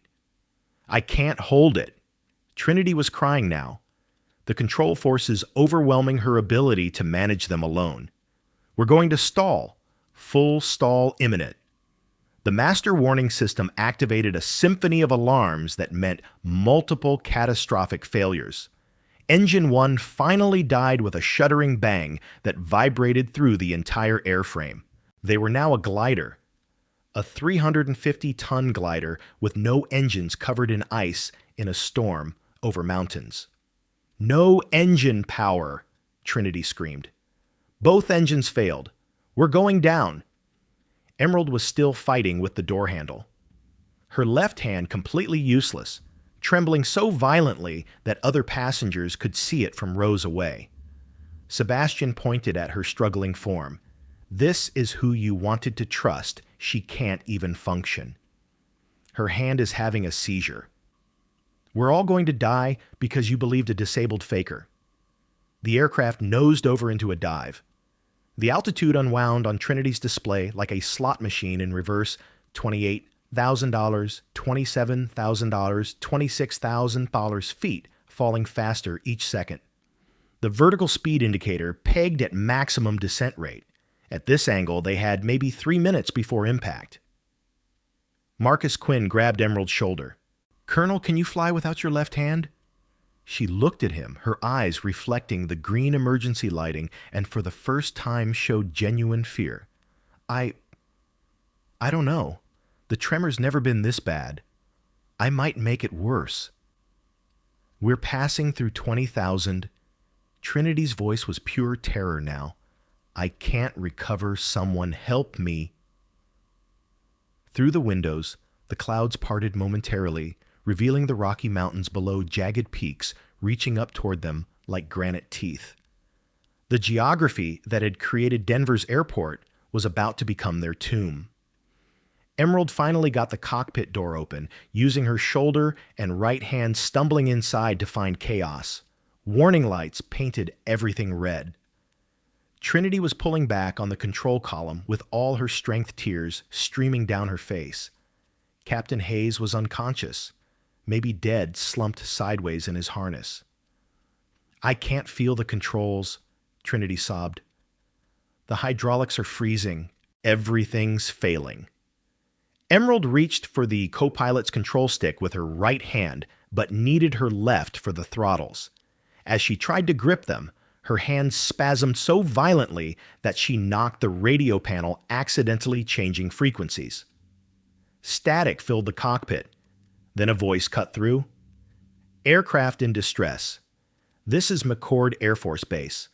I can't hold it. Trinity was crying now, the control forces overwhelming her ability to manage them alone. We're going to stall. Full stall imminent. The master warning system activated a symphony of alarms that meant multiple catastrophic failures. Engine 1 finally died with a shuddering bang that vibrated through the entire airframe. They were now a glider, a 350-ton glider with no engines, covered in ice in a storm over mountains. No engine power, Trinity screamed. Both engines failed. We're going down. Emerald was still fighting with the door handle. Her left hand completely useless, trembling so violently that other passengers could see it from rows away. Sebastian pointed at her struggling form. This is who you wanted to trust. She can't even function. Her hand is having a seizure. We're all going to die because you believed a disabled faker. The aircraft nosed over into a dive. The altitude unwound on Trinity's display like a slot machine in reverse. $28,000, $27,000, $26,000 feet, falling faster each second. The vertical speed indicator pegged at maximum descent rate. At this angle, they had maybe 3 minutes before impact. Marcus Quinn grabbed Emerald's shoulder. "Colonel, can you fly without your left hand?" She looked at him, her eyes reflecting the green emergency lighting, and for the first time showed genuine fear. I don't know. The tremor's never been this bad. I might make it worse." "We're passing through 20,000. Trinity's voice was pure terror now. "I can't recover. Someone help me." Through the windows, the clouds parted momentarily, revealing the Rocky Mountains below, jagged peaks reaching up toward them like granite teeth. The geography that had created Denver's airport was about to become their tomb. Emerald finally got the cockpit door open, using her shoulder and right hand stumbling inside to find chaos. Warning lights painted everything red. Trinity was pulling back on the control column with all her strength tears streaming down her face. Captain Hayes was unconscious, maybe dead, slumped sideways in his harness. "I can't feel the controls," Trinity sobbed. "The hydraulics are freezing. Everything's failing." Emerald reached for the co-pilot's control stick with her right hand, but needed her left for the throttles. As she tried to grip them, her hands spasmed so violently that she knocked the radio panel, accidentally changing frequencies. Static filled the cockpit. Then a voice cut through. "Aircraft in distress. This is McCord Air Force Base.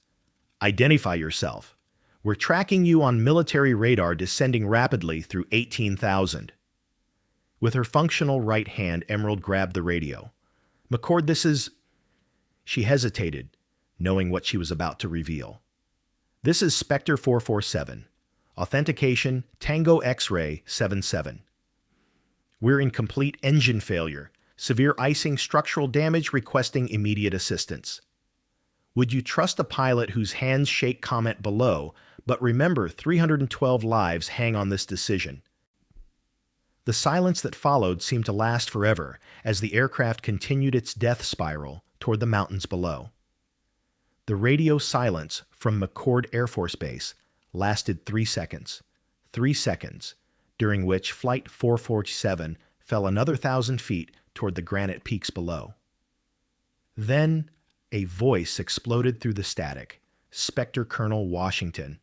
Identify yourself. We're tracking you on military radar descending rapidly through 18,000. With her functional right hand, Emerald grabbed the radio. "McCord, this is..." She hesitated, knowing what she was about to reveal. "This is Spectre 447. Authentication Tango X-ray 77. We're in complete engine failure. Severe icing, structural damage, requesting immediate assistance. Would you trust a pilot whose hands shake? Comment below, but remember 312 lives hang on this decision." The silence that followed seemed to last forever as the aircraft continued its death spiral toward the mountains below. The radio silence from McCord Air Force Base lasted 3 seconds. 3 seconds, during which Flight 447 fell another 1,000 feet toward the granite peaks below. Then a voice exploded through the static. "Spectre Colonel Washington.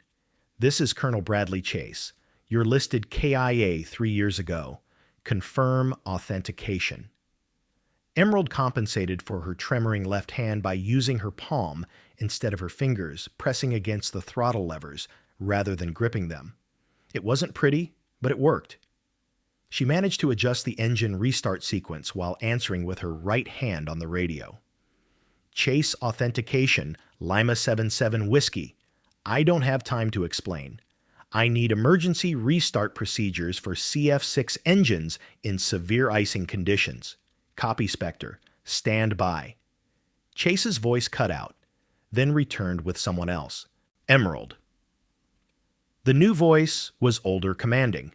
This is Colonel Bradley Chase. You're listed KIA 3 years ago. Confirm authentication." Emerald compensated for her tremoring left hand by using her palm instead of her fingers, pressing against the throttle levers rather than gripping them. It wasn't pretty, but it worked. She managed to adjust the engine restart sequence while answering with her right hand on the radio. "Chase authentication, Lima 77 Whiskey. I don't have time to explain. I need emergency restart procedures for CF6 engines in severe icing conditions. Copy, Spectre. Stand by." Chase's voice cut out, then returned with someone else. Emerald. The new voice was older, commanding.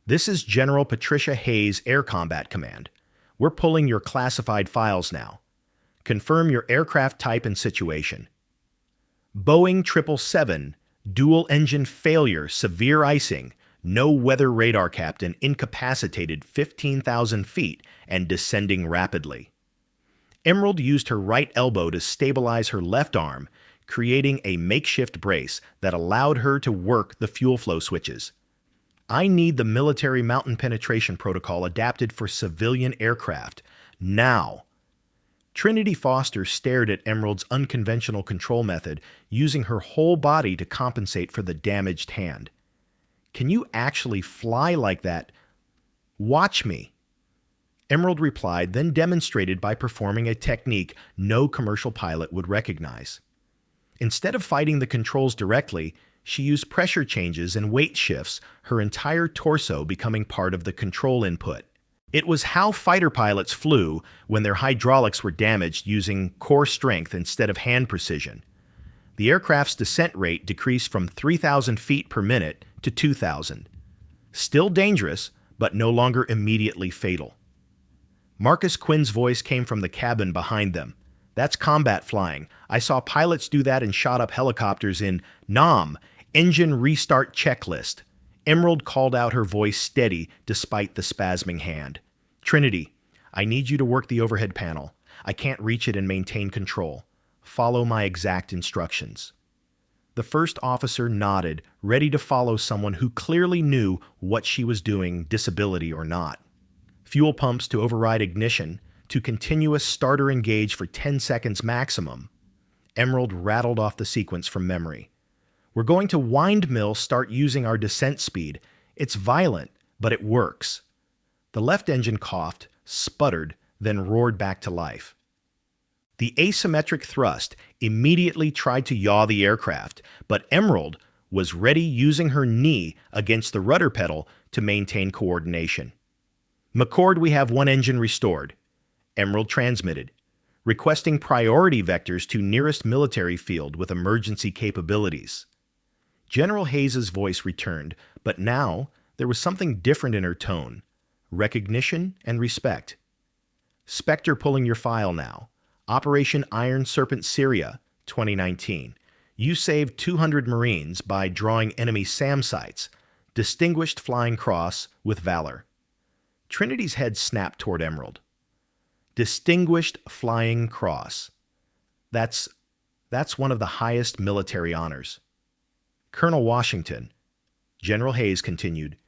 "This is General Patricia Hayes, Air Combat Command. We're pulling your classified files now. Confirm your aircraft type and situation. Boeing 777, dual engine failure, severe icing, no weather radar, captain, incapacitated 15,000 feet and descending rapidly." Emerald used her right elbow to stabilize her left arm, creating a makeshift brace that allowed her to work the fuel flow switches. "I need the military mountain penetration protocol adapted for civilian aircraft. Now." Trinity Foster stared at Emerald's unconventional control method, using her whole body to compensate for the damaged hand. "Can you actually fly like that? Watch me." Emerald replied, then demonstrated by performing a technique no commercial pilot would recognize. Instead of fighting the controls directly, she used pressure changes and weight shifts, her entire torso becoming part of the control input. It was how fighter pilots flew when their hydraulics were damaged using core strength instead of hand precision. The aircraft's descent rate decreased from 3,000 feet per minute to 2,000. Still dangerous, but no longer immediately fatal. Marcus Quinn's voice came from the cabin behind them. That's combat flying. I saw pilots do that and shot up helicopters in Nam, engine restart checklist. Emerald called out, her voice steady despite the spasming hand. Trinity, I need you to work the overhead panel. I can't reach it and maintain control. Follow my exact instructions. The first officer nodded, ready to follow someone who clearly knew what she was doing, disability or not. Fuel pumps to override ignition, to continuous starter engage for 10 seconds maximum. Emerald rattled off the sequence from memory. We're going to windmill start using our descent speed. It's violent, but it works. The left engine coughed, sputtered, then roared back to life. The asymmetric thrust immediately tried to yaw the aircraft, but Emerald was ready, using her knee against the rudder pedal to maintain coordination. McCord, we have one engine restored. Emerald transmitted, requesting priority vectors to nearest military field with emergency capabilities. General Hayes's voice returned, but now there was something different in her tone. Recognition and respect. Spectre pulling your file now. Operation Iron Serpent Syria, 2019. You saved 200 Marines by drawing enemy SAM sites. Distinguished Flying Cross with Valor. Trinity's head snapped toward Emerald. Distinguished Flying Cross. That's one of the highest military honors. Colonel Washington, General Hayes continued,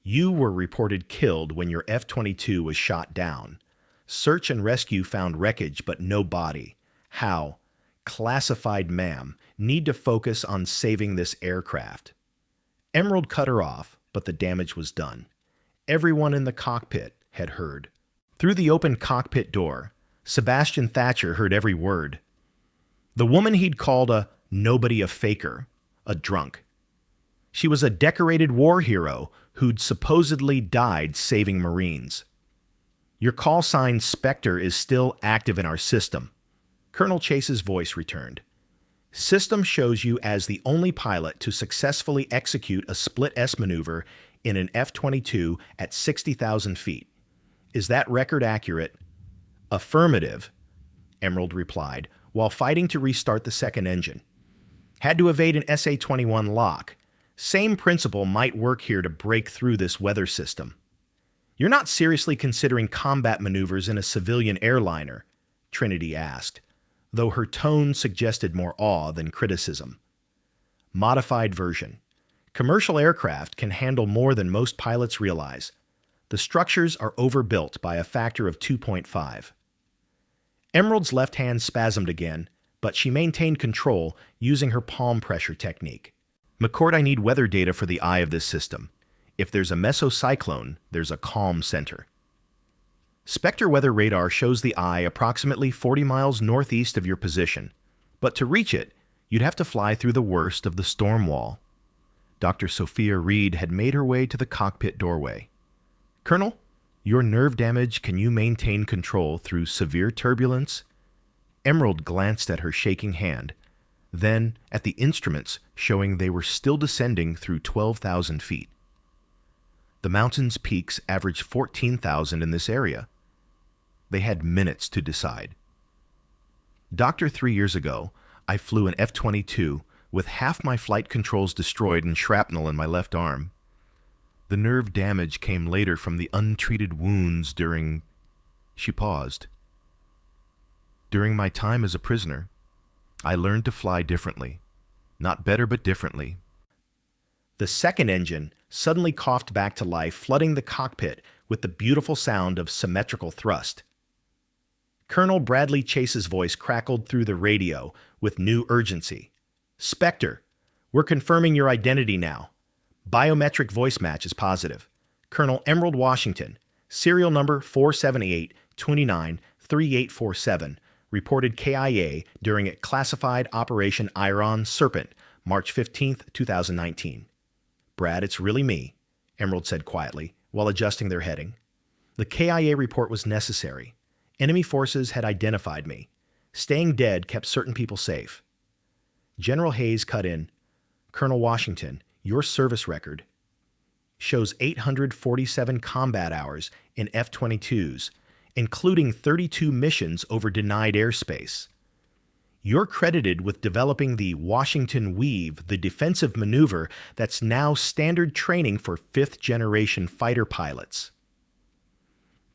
you were reported killed when your F-22 was shot down. Search and rescue found wreckage but no body. How? Classified, ma'am. Need to focus on saving this aircraft. Emerald cut her off, but the damage was done. Everyone in the cockpit had heard. Through the open cockpit door, Sebastian Thatcher heard every word. The woman he'd called a nobody, a faker, a drunk. She was a decorated war hero who'd supposedly died saving Marines. Your call sign Spectre is still active in our system. Colonel Chase's voice returned. System shows you as the only pilot to successfully execute a split S maneuver in an F-22 at 60,000 feet. Is that record accurate? Affirmative, Emerald replied, while fighting to restart the second engine. Had to evade an SA-21 lock. Same principle might work here to break through this weather system. You're not seriously considering combat maneuvers in a civilian airliner? Trinity asked, though her tone suggested more awe than criticism. Modified version. Commercial aircraft can handle more than most pilots realize. The structures are overbuilt by a factor of 2.5. Emerald's left hand spasmed again, but she maintained control using her palm pressure technique. McCord, I need weather data for the eye of this system. If there's a mesocyclone, there's a calm center. Spectre weather radar shows the eye approximately 40 miles northeast of your position, but to reach it, you'd have to fly through the worst of the storm wall. Dr. Sophia Reed had made her way to the cockpit doorway. Colonel, your nerve damage, can you maintain control through severe turbulence? Emerald glanced at her shaking hand, then at the instruments showing they were still descending through 12,000 feet. The mountain's peaks averaged 14,000 in this area. They had minutes to decide. Doctor, 3 years ago, I flew an F-22 with half my flight controls destroyed and shrapnel in my left arm. The nerve damage came later from the untreated wounds during... She paused. During my time as a prisoner, I learned to fly differently. Not better, but differently. The second engine suddenly coughed back to life, flooding the cockpit with the beautiful sound of symmetrical thrust. Colonel Bradley Chase's voice crackled through the radio with new urgency. Spectre, we're confirming your identity now. Biometric voice match is positive. Colonel Emerald Washington, serial number 478-29-3847, reported KIA during a classified Operation Iron Serpent, March 15, 2019. Brad, it's really me, Emerald said quietly, while adjusting their heading. The KIA report was necessary. Enemy forces had identified me. Staying dead kept certain people safe. General Hayes cut in, Colonel Washington, your service record shows 847 combat hours in F-22s, including 32 missions over denied airspace. You're credited with developing the Washington Weave, the defensive maneuver that's now standard training for fifth-generation fighter pilots.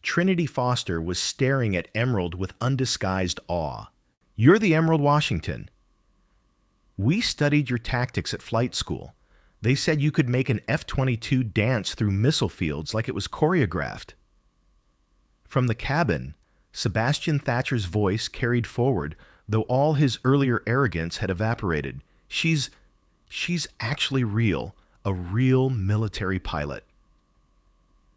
Trinity Foster was staring at Emerald with undisguised awe. You're the Emerald Washington. We studied your tactics at flight school. They said you could make an F-22 dance through missile fields like it was choreographed. From the cabin, Sebastian Thatcher's voice carried forward, though all his earlier arrogance had evaporated. She's actually real, a real military pilot.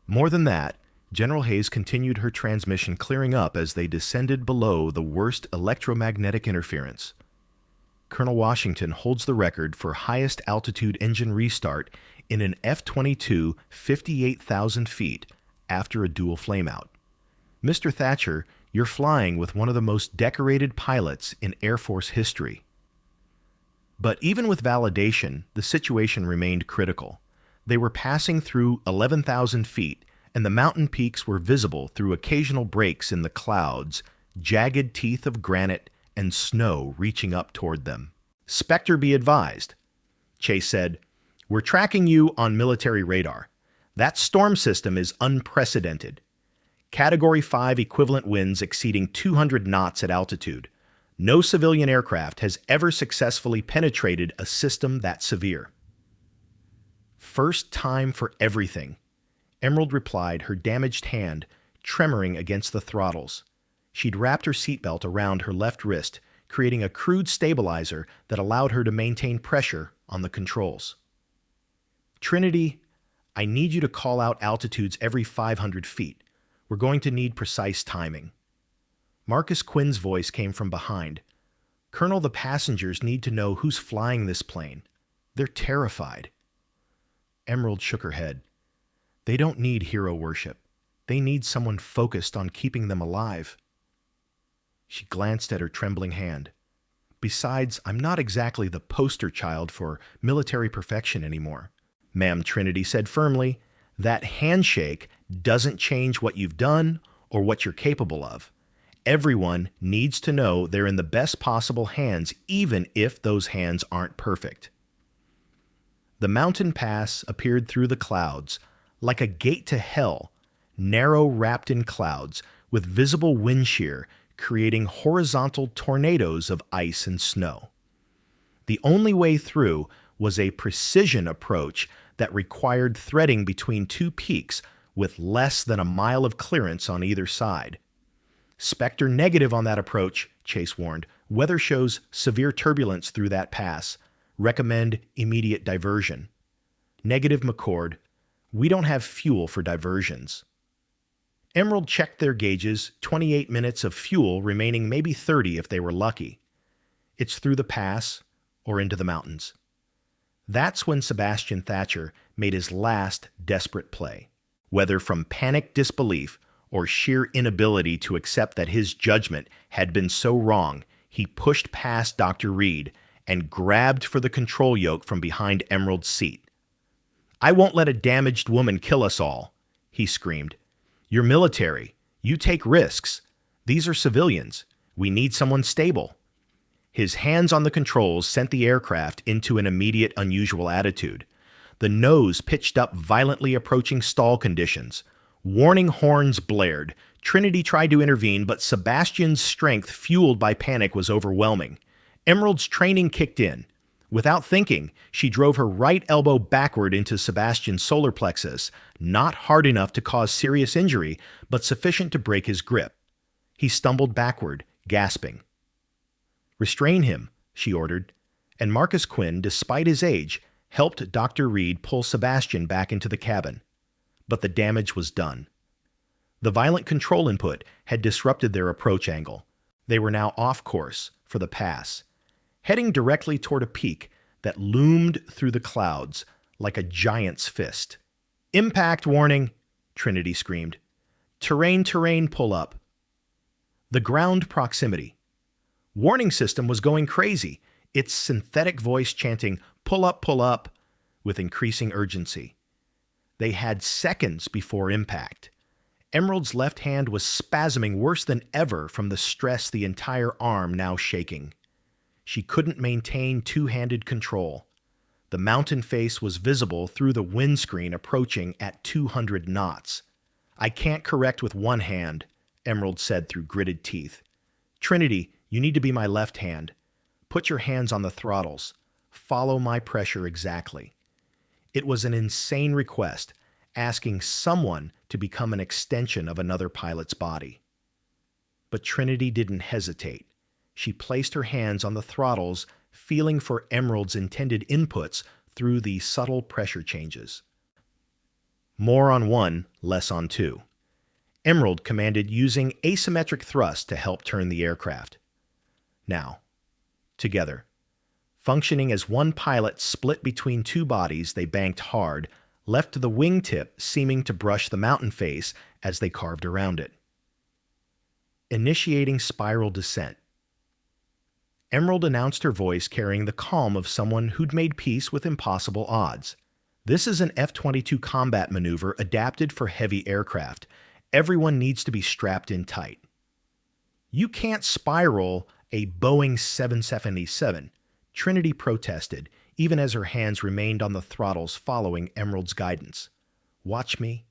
More than that, General Hayes continued her transmission, clearing up as they descended below the worst electromagnetic interference. Colonel Washington holds the record for highest altitude engine restart in an F-22 58,000 feet after a dual flameout. Mr. Thatcher, you're flying with one of the most decorated pilots in Air Force history. But even with validation, the situation remained critical. They were passing through 11,000 feet, and the mountain peaks were visible through occasional breaks in the clouds, jagged teeth of granite, and snow reaching up toward them. Spectre be advised, Chase said. We're tracking you on military radar. That storm system is unprecedented. Category 5 equivalent winds exceeding 200 knots at altitude. No civilian aircraft has ever successfully penetrated a system that severe. First time for everything, Emerald replied, her damaged hand tremoring against the throttles. She'd wrapped her seatbelt around her left wrist, creating a crude stabilizer that allowed her to maintain pressure on the controls. Trinity, I need you to call out altitudes every 500 feet. We're going to need precise timing. Marcus Quinn's voice came from behind. Colonel, the passengers need to know who's flying this plane. They're terrified. Emerald shook her head. They don't need hero worship. They need someone focused on keeping them alive. She glanced at her trembling hand. Besides, I'm not exactly the poster child for military perfection anymore. Ma'am, Trinity said firmly, that handshake doesn't change what you've done or what you're capable of. Everyone needs to know they're in the best possible hands, even if those hands aren't perfect. The mountain pass appeared through the clouds, like a gate to hell, narrow wrapped in clouds, with visible wind shear, creating horizontal tornadoes of ice and snow. The only way through was a precision approach that required threading between two peaks with less than a mile of clearance on either side. Spectre negative on that approach, Chase warned. Weather shows severe turbulence through that pass. Recommend immediate diversion. Negative McCord. We don't have fuel for diversions. Emerald checked their gauges, 28 minutes of fuel remaining, maybe 30 if they were lucky. It's through the pass or into the mountains. That's when Sebastian Thatcher made his last desperate play. Whether from panicked disbelief or sheer inability to accept that his judgment had been so wrong, he pushed past Dr. Reed and grabbed for the control yoke from behind Emerald's seat. I won't let a damaged woman kill us all, he screamed. You're military. You take risks. These are civilians. We need someone stable. His hands on the controls sent the aircraft into an immediate unusual attitude. The nose pitched up, violently approaching stall conditions. Warning horns blared. Trinity tried to intervene, but Sebastian's strength, fueled by panic, was overwhelming. Emerald's training kicked in. Without thinking, she drove her right elbow backward into Sebastian's solar plexus, not hard enough to cause serious injury, but sufficient to break his grip. He stumbled backward, gasping. Restrain him, she ordered, and Marcus Quinn, despite his age, helped Dr. Reed pull Sebastian back into the cabin. But the damage was done. The violent control input had disrupted their approach angle. They were now off course for the pass, heading directly toward a peak that loomed through the clouds like a giant's fist. Impact warning, Trinity screamed. Terrain, terrain, pull up. The ground proximity. Warning system was going crazy, its synthetic voice chanting, pull up, with increasing urgency. They had seconds before impact. Emerald's left hand was spasming worse than ever from the stress, the entire arm now shaking. She couldn't maintain two-handed control. The mountain face was visible through the windscreen approaching at 200 knots. I can't correct with one hand, Emerald said through gritted teeth. Trinity, you need to be my left hand. Put your hands on the throttles. Follow my pressure exactly. It was an insane request, asking someone to become an extension of another pilot's body. But Trinity didn't hesitate. She placed her hands on the throttles, feeling for Emerald's intended inputs through the subtle pressure changes. More on one, less on two. Emerald commanded using asymmetric thrust to help turn the aircraft. Now, together. Functioning as one pilot split between two bodies, they banked hard, left the wingtip seeming to brush the mountain face as they carved around it. Initiating spiral descent. Emerald announced, her voice carrying the calm of someone who'd made peace with impossible odds. This is an F-22 combat maneuver adapted for heavy aircraft. Everyone needs to be strapped in tight. You can't spiral a Boeing 777, Trinity protested, even as her hands remained on the throttles following Emerald's guidance. Watch me.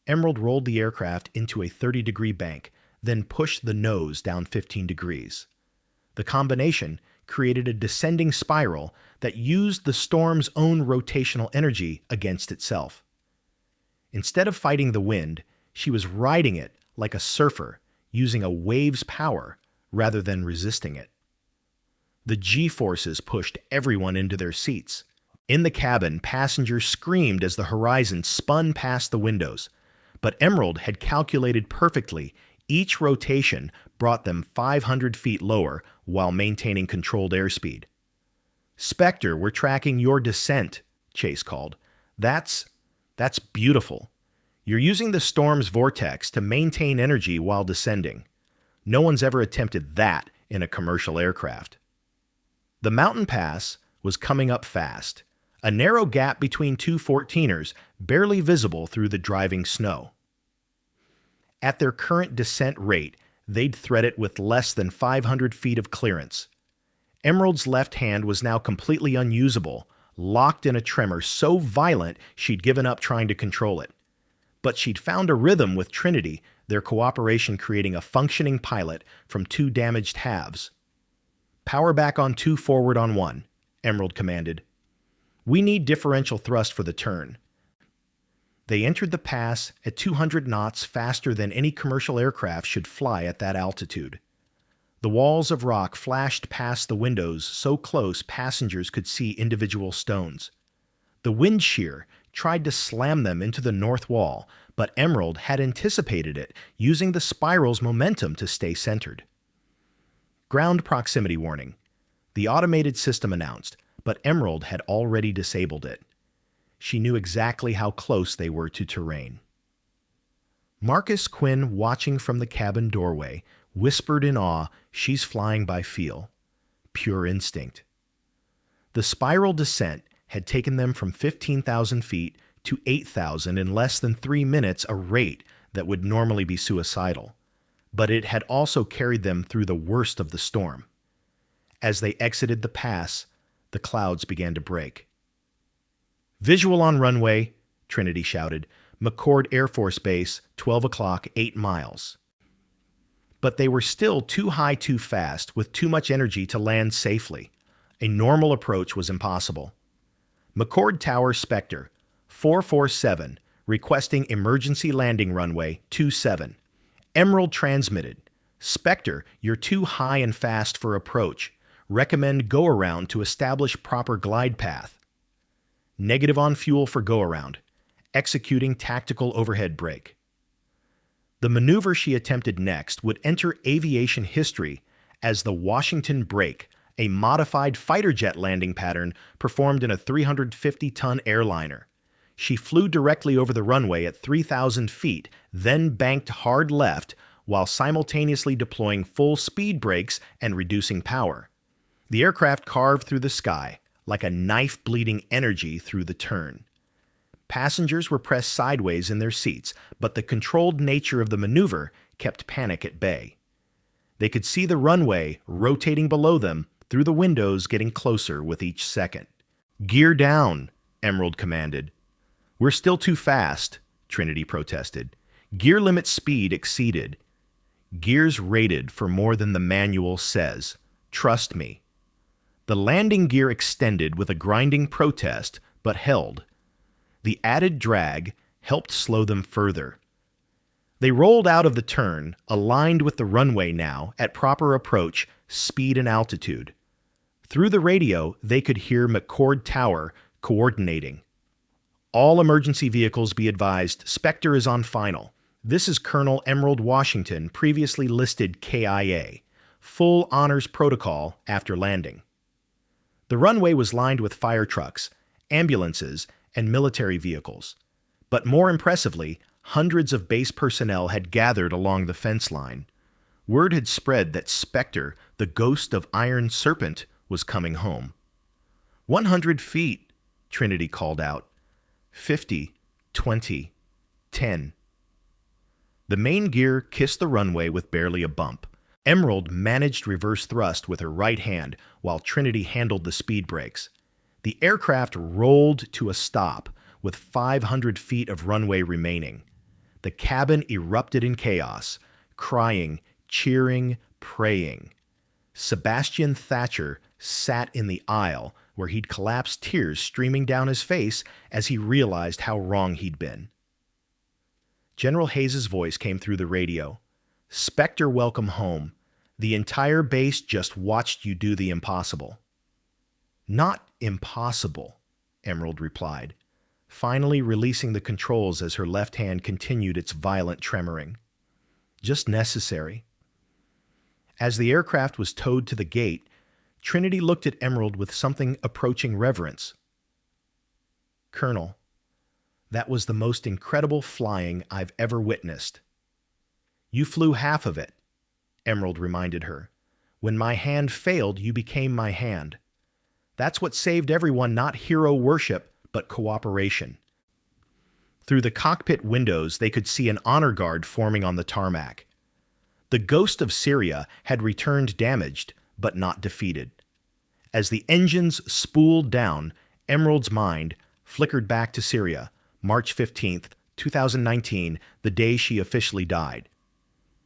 Emerald rolled the aircraft into a 30-degree bank, then pushed the nose down 15 degrees. The combination created a descending spiral that used the storm's own rotational energy against itself. Instead of fighting the wind, she was riding it like a surfer, using a wave's power rather than resisting it. The G-forces pushed everyone into their seats. In the cabin, passengers screamed as the horizon spun past the windows. But Emerald had calculated perfectly. Each rotation brought them 500 feet lower while maintaining controlled airspeed. Spectre, we're tracking your descent, Chase called. That's beautiful. You're using the storm's vortex to maintain energy while descending. No one's ever attempted that in a commercial aircraft. The mountain pass was coming up fast, a narrow gap between two 14ers barely visible through the driving snow. At their current descent rate, they'd thread it with less than 500 feet of clearance. Emerald's left hand was now completely unusable, locked in a tremor so violent she'd given up trying to control it. But she'd found a rhythm with Trinity, their cooperation creating a functioning pilot from two damaged halves. Power back on two, forward on one, Emerald commanded. We need differential thrust for the turn. They entered the pass at 200 knots faster than any commercial aircraft should fly at that altitude. The walls of rock flashed past the windows so close passengers could see individual stones. The wind shear tried to slam them into the north wall, but Emerald had anticipated it, using the spiral's momentum to stay centered. Ground proximity warning. The automated system announced, but Emerald had already disabled it. She knew exactly how close they were to terrain. Marcus Quinn, watching from the cabin doorway, whispered in awe, she's flying by feel. Pure instinct. The spiral descent had taken them from 15,000 feet to 8,000 in less than 3 minutes, a rate that would normally be suicidal. But it had also carried them through the worst of the storm. As they exited the pass, the clouds began to break. Visual on runway, Trinity shouted. McCord Air Force Base, 12 o'clock, 8 miles. But they were still too high too fast, with too much energy to land safely. A normal approach was impossible. McCord Tower Spectre, 447, requesting emergency landing runway 27. Emerald transmitted. Spectre, you're too high and fast for approach. Recommend go-around to establish proper glide path. Negative on fuel for go-around. Executing tactical overhead brake. The maneuver she attempted next would enter aviation history as the Washington Brake, a modified fighter jet landing pattern performed in a 350-ton airliner. She flew directly over the runway at 3,000 feet, then banked hard left while simultaneously deploying full speed brakes and reducing power. The aircraft carved through the sky, like a knife bleeding energy through the turn. Passengers were pressed sideways in their seats, but the controlled nature of the maneuver kept panic at bay. They could see the runway rotating below them through the windows, getting closer with each second. "Gear down," Emerald commanded. "We're still too fast," Trinity protested. "Gear limit speed exceeded." "Gears rated for more than the manual says. Trust me." The landing gear extended with a grinding protest, but held. The added drag helped slow them further. They rolled out of the turn, aligned with the runway now, at proper approach, speed and altitude. Through the radio, they could hear McCord Tower coordinating. "All emergency vehicles be advised, Spectre is on final. This is Colonel Emerald Washington, previously listed KIA. Full honors protocol after landing." The runway was lined with fire trucks, ambulances, and military vehicles. But more impressively, hundreds of base personnel had gathered along the fence line. Word had spread that Spectre, the ghost of Iron Serpent, was coming home. 100 feet, Trinity called out. 50, 20, 10. The main gear kissed the runway with barely a bump. Emerald managed reverse thrust with her right hand while Trinity handled the speed brakes. The aircraft rolled to a stop with 500 feet of runway remaining. The cabin erupted in chaos, crying, cheering, praying. Sebastian Thatcher sat in the aisle where he'd collapsed, tears streaming down his face as he realized how wrong he'd been. General Hayes's voice came through the radio. "Spectre, welcome home. The entire base just watched you do the impossible." "Not impossible," Emerald replied, finally releasing the controls as her left hand continued its violent tremoring. "Just necessary." As the aircraft was towed to the gate, Trinity looked at Emerald with something approaching reverence. "Colonel, that was the most incredible flying I've ever witnessed." "You flew half of it," Emerald reminded her. "When my hand failed, you became my hand. That's what saved everyone, not hero worship, but cooperation." Through the cockpit windows, they could see an honor guard forming on the tarmac. The ghost of Syria had returned damaged, but not defeated. As the engines spooled down, Emerald's mind flickered back to Syria, March 15th, 2019, the day she officially died.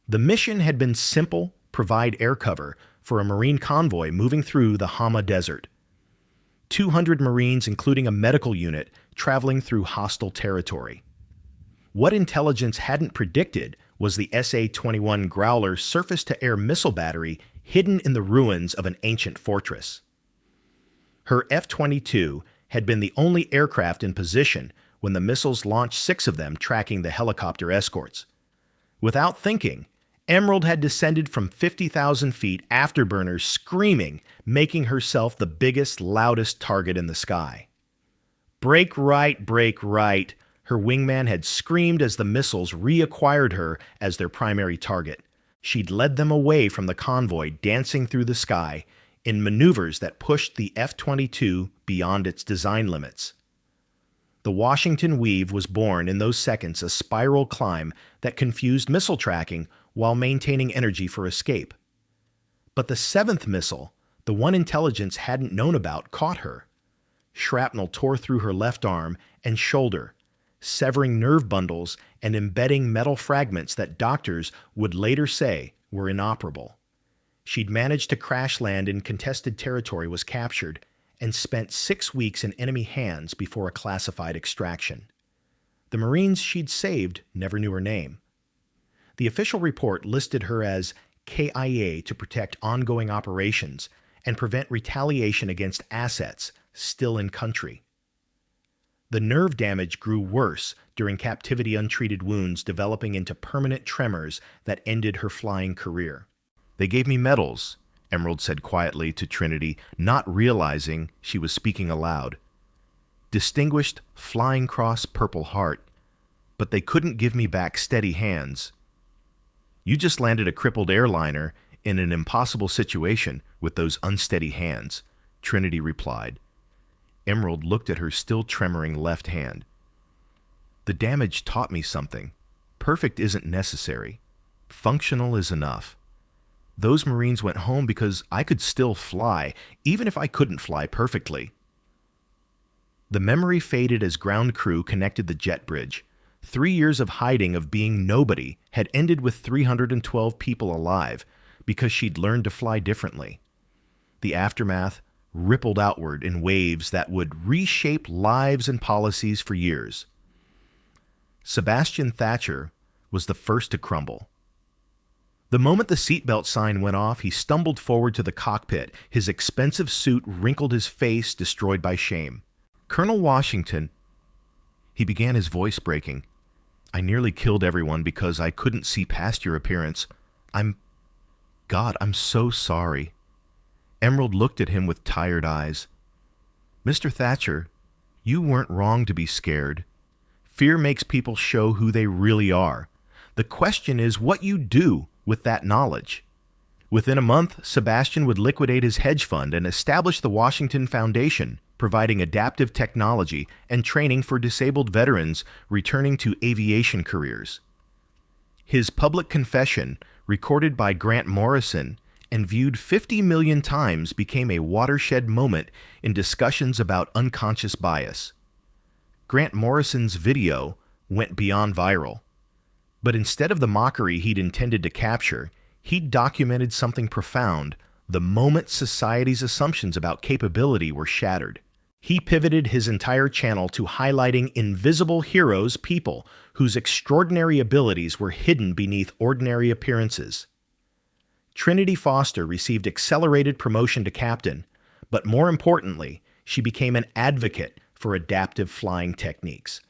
The mission had been simple: provide air cover for a Marine convoy moving through the Hama Desert. 200 Marines, including a medical unit, traveling through hostile territory. What intelligence hadn't predicted was the SA-21 Growler surface-to-air missile battery hidden in the ruins of an ancient fortress. Her F-22 had been the only aircraft in position when the missiles launched 6 of them, tracking the helicopter escorts. Without thinking, Emerald had descended from 50,000 feet, afterburners screaming, making herself the biggest, loudest target in the sky. "Brake right," her wingman had screamed as the missiles reacquired her as their primary target. She'd led them away from the convoy, dancing through the sky in maneuvers that pushed the F-22 beyond its design limits. The Washington Weave was born in those seconds, a spiral climb that confused missile tracking while maintaining energy for escape. But the 7th missile, the one intelligence hadn't known about, caught her. Shrapnel tore through her left arm and shoulder, severing nerve bundles and embedding metal fragments that doctors would later say were inoperable. She'd managed to crash land in contested territory, was captured, and spent 6 weeks in enemy hands before a classified extraction. The Marines she'd saved never knew her name. The official report listed her as KIA to protect ongoing operations and prevent retaliation against assets still in country. The nerve damage grew worse during captivity, untreated wounds developing into permanent tremors that ended her flying career. "They gave me medals," Emerald said quietly to Trinity, not realizing she was speaking aloud. Distinguished Flying Cross Purple Heart, but they couldn't give me back steady hands. You just landed a crippled airliner in an impossible situation with those unsteady hands, Trinity replied. Emerald looked at her still tremoring left hand. The damage taught me something. Perfect isn't necessary. Functional is enough. Those Marines went home because I could still fly, even if I couldn't fly perfectly. The memory faded as ground crew connected the jet bridge. 3 years of hiding of being nobody had ended with 312 people alive because she'd learned to fly differently. The aftermath rippled outward in waves that would reshape lives and policies for years. Sebastian Thatcher was the first to crumble. The moment the seatbelt sign went off, he stumbled forward to the cockpit. His expensive suit wrinkled his face, destroyed by shame. Colonel Washington, he began, his voice breaking. I nearly killed everyone because I couldn't see past your appearance. I'm so sorry. Emerald looked at him with tired eyes. Mr. Thatcher, you weren't wrong to be scared. Fear makes people show who they really are. The question is what you do with that knowledge. Within a month, Sebastian would liquidate his hedge fund and establish the Washington Foundation, providing adaptive technology and training for disabled veterans returning to aviation careers. His public confession, recorded by Grant Morrison and viewed 50 million times, became a watershed moment in discussions about unconscious bias. Grant Morrison's video went beyond viral. But instead of the mockery he'd intended to capture, he'd documented something profound, the moment society's assumptions about capability were shattered. He pivoted his entire channel to highlighting invisible heroes, people whose extraordinary abilities were hidden beneath ordinary appearances. Trinity Foster received accelerated promotion to captain, but more importantly, she became an advocate for adaptive flying techniques.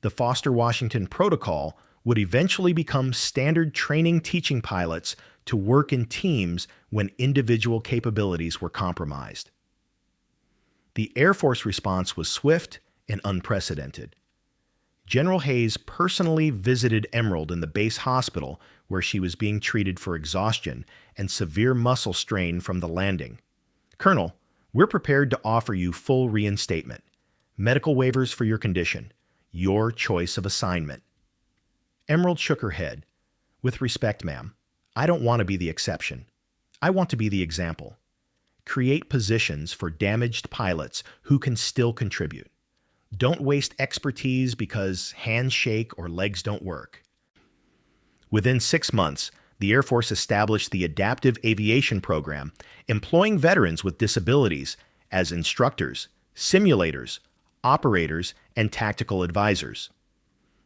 The Foster-Washington Protocol would eventually become standard training teaching pilots to work in teams when individual capabilities were compromised. The Air Force response was swift and unprecedented. General Hayes personally visited Emerald in the base hospital where she was being treated for exhaustion and severe muscle strain from the landing. Colonel, we're prepared to offer you full reinstatement. Medical waivers for your condition. Your choice of assignment. Emerald shook her head. With respect, ma'am, I don't want to be the exception. I want to be the example. Create positions for damaged pilots who can still contribute. Don't waste expertise because hands shake or legs don't work. Within 6 months, the Air Force established the Adaptive Aviation Program, employing veterans with disabilities as instructors, simulators, operators, and tactical advisors.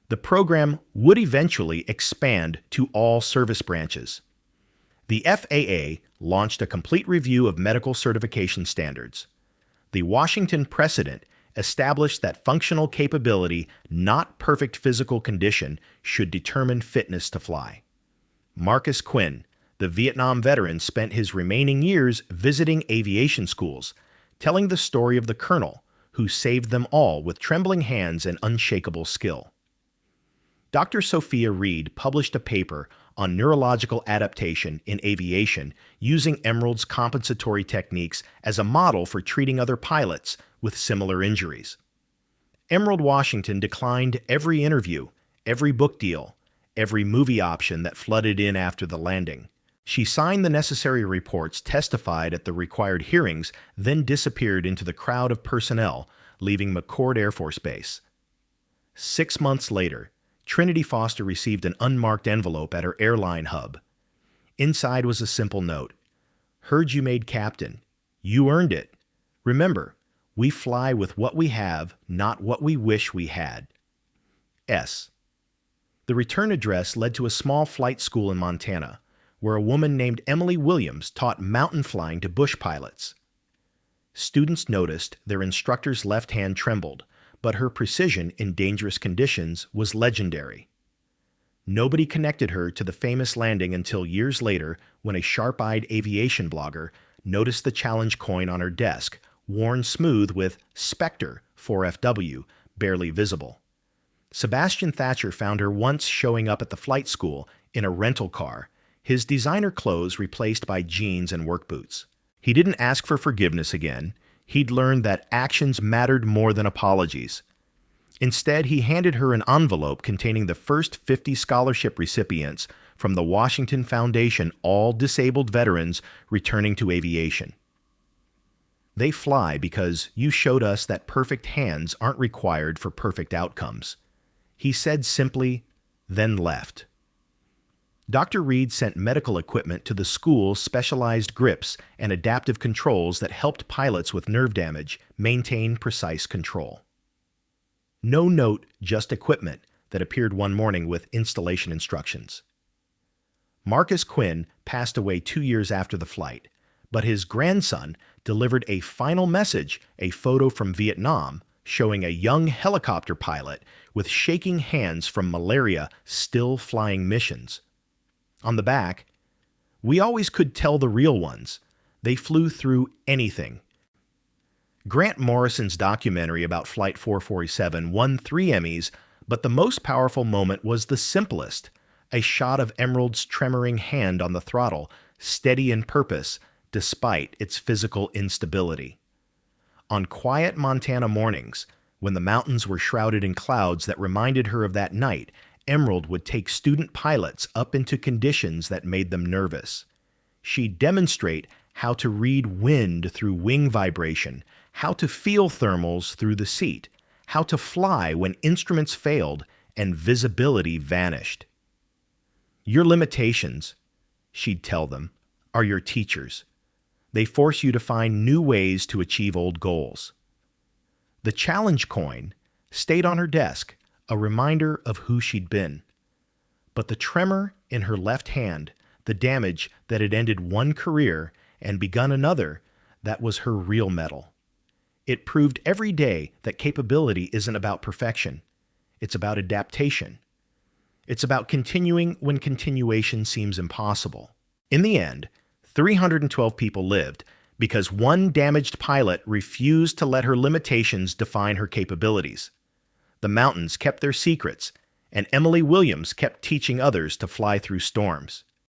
The program would eventually expand to all service branches. The FAA launched a complete review of medical certification standards. The Washington precedent established that functional capability, not perfect physical condition, should determine fitness to fly. Marcus Quinn, the Vietnam veteran, spent his remaining years visiting aviation schools, telling the story of the colonel who saved them all with trembling hands and unshakable skill. Dr. Sophia Reed published a paper on neurological adaptation in aviation using Emerald's compensatory techniques as a model for treating other pilots with similar injuries. Emerald Washington declined every interview, every book deal, every movie option that flooded in after the landing. She signed the necessary reports, testified at the required hearings, then disappeared into the crowd of personnel, leaving McChord Air Force Base. 6 months later, Trinity Foster received an unmarked envelope at her airline hub. Inside was a simple note. Heard you made captain. You earned it. Remember, we fly with what we have, not what we wish we had. S. The return address led to a small flight school in Montana, where a woman named Emily Williams taught mountain flying to bush pilots. Students noticed their instructor's left hand trembled, but her precision in dangerous conditions was legendary. Nobody connected her to the famous landing until years later when a sharp-eyed aviation blogger noticed the challenge coin on her desk, worn smooth with Spectre 4FW, barely visible. Sebastian Thatcher found her once showing up at the flight school in a rental car, his designer clothes replaced by jeans and work boots. He didn't ask for forgiveness again. He'd learned that actions mattered more than apologies. Instead, he handed her an envelope containing the first 50 scholarship recipients from the Washington Foundation, all disabled veterans returning to aviation. They fly because you showed us that perfect hands aren't required for perfect outcomes. He said simply, then left. Dr. Reed sent medical equipment to the school's specialized grips and adaptive controls that helped pilots with nerve damage maintain precise control. No note, just equipment that appeared one morning with installation instructions. Marcus Quinn passed away 2 years after the flight, but his grandson delivered a final message, a photo from Vietnam, showing a young helicopter pilot with shaking hands from malaria still flying missions. On the back, "We always could tell the real ones. They flew through anything." Grant Morrison's documentary about Flight 447 won 3 Emmys, but the most powerful moment was the simplest, a shot of Emerald's tremoring hand on the throttle, steady in purpose despite its physical instability. On quiet Montana mornings, when the mountains were shrouded in clouds that reminded her of that night, Emerald would take student pilots up into conditions that made them nervous. She'd demonstrate how to read wind through wing vibration, how to feel thermals through the seat, how to fly when instruments failed and visibility vanished. Your limitations, she'd tell them, are your teachers. They force you to find new ways to achieve old goals. The challenge coin stayed on her desk, a reminder of who she'd been. But the tremor in her left hand, the damage that had ended one career and begun another, that was her real medal. It proved every day that capability isn't about perfection. It's about adaptation. It's about continuing when continuation seems impossible. In the end, 312 people lived because one damaged pilot refused to let her limitations define her capabilities. The mountains kept their secrets, and Emily Williams kept teaching others to fly through storms.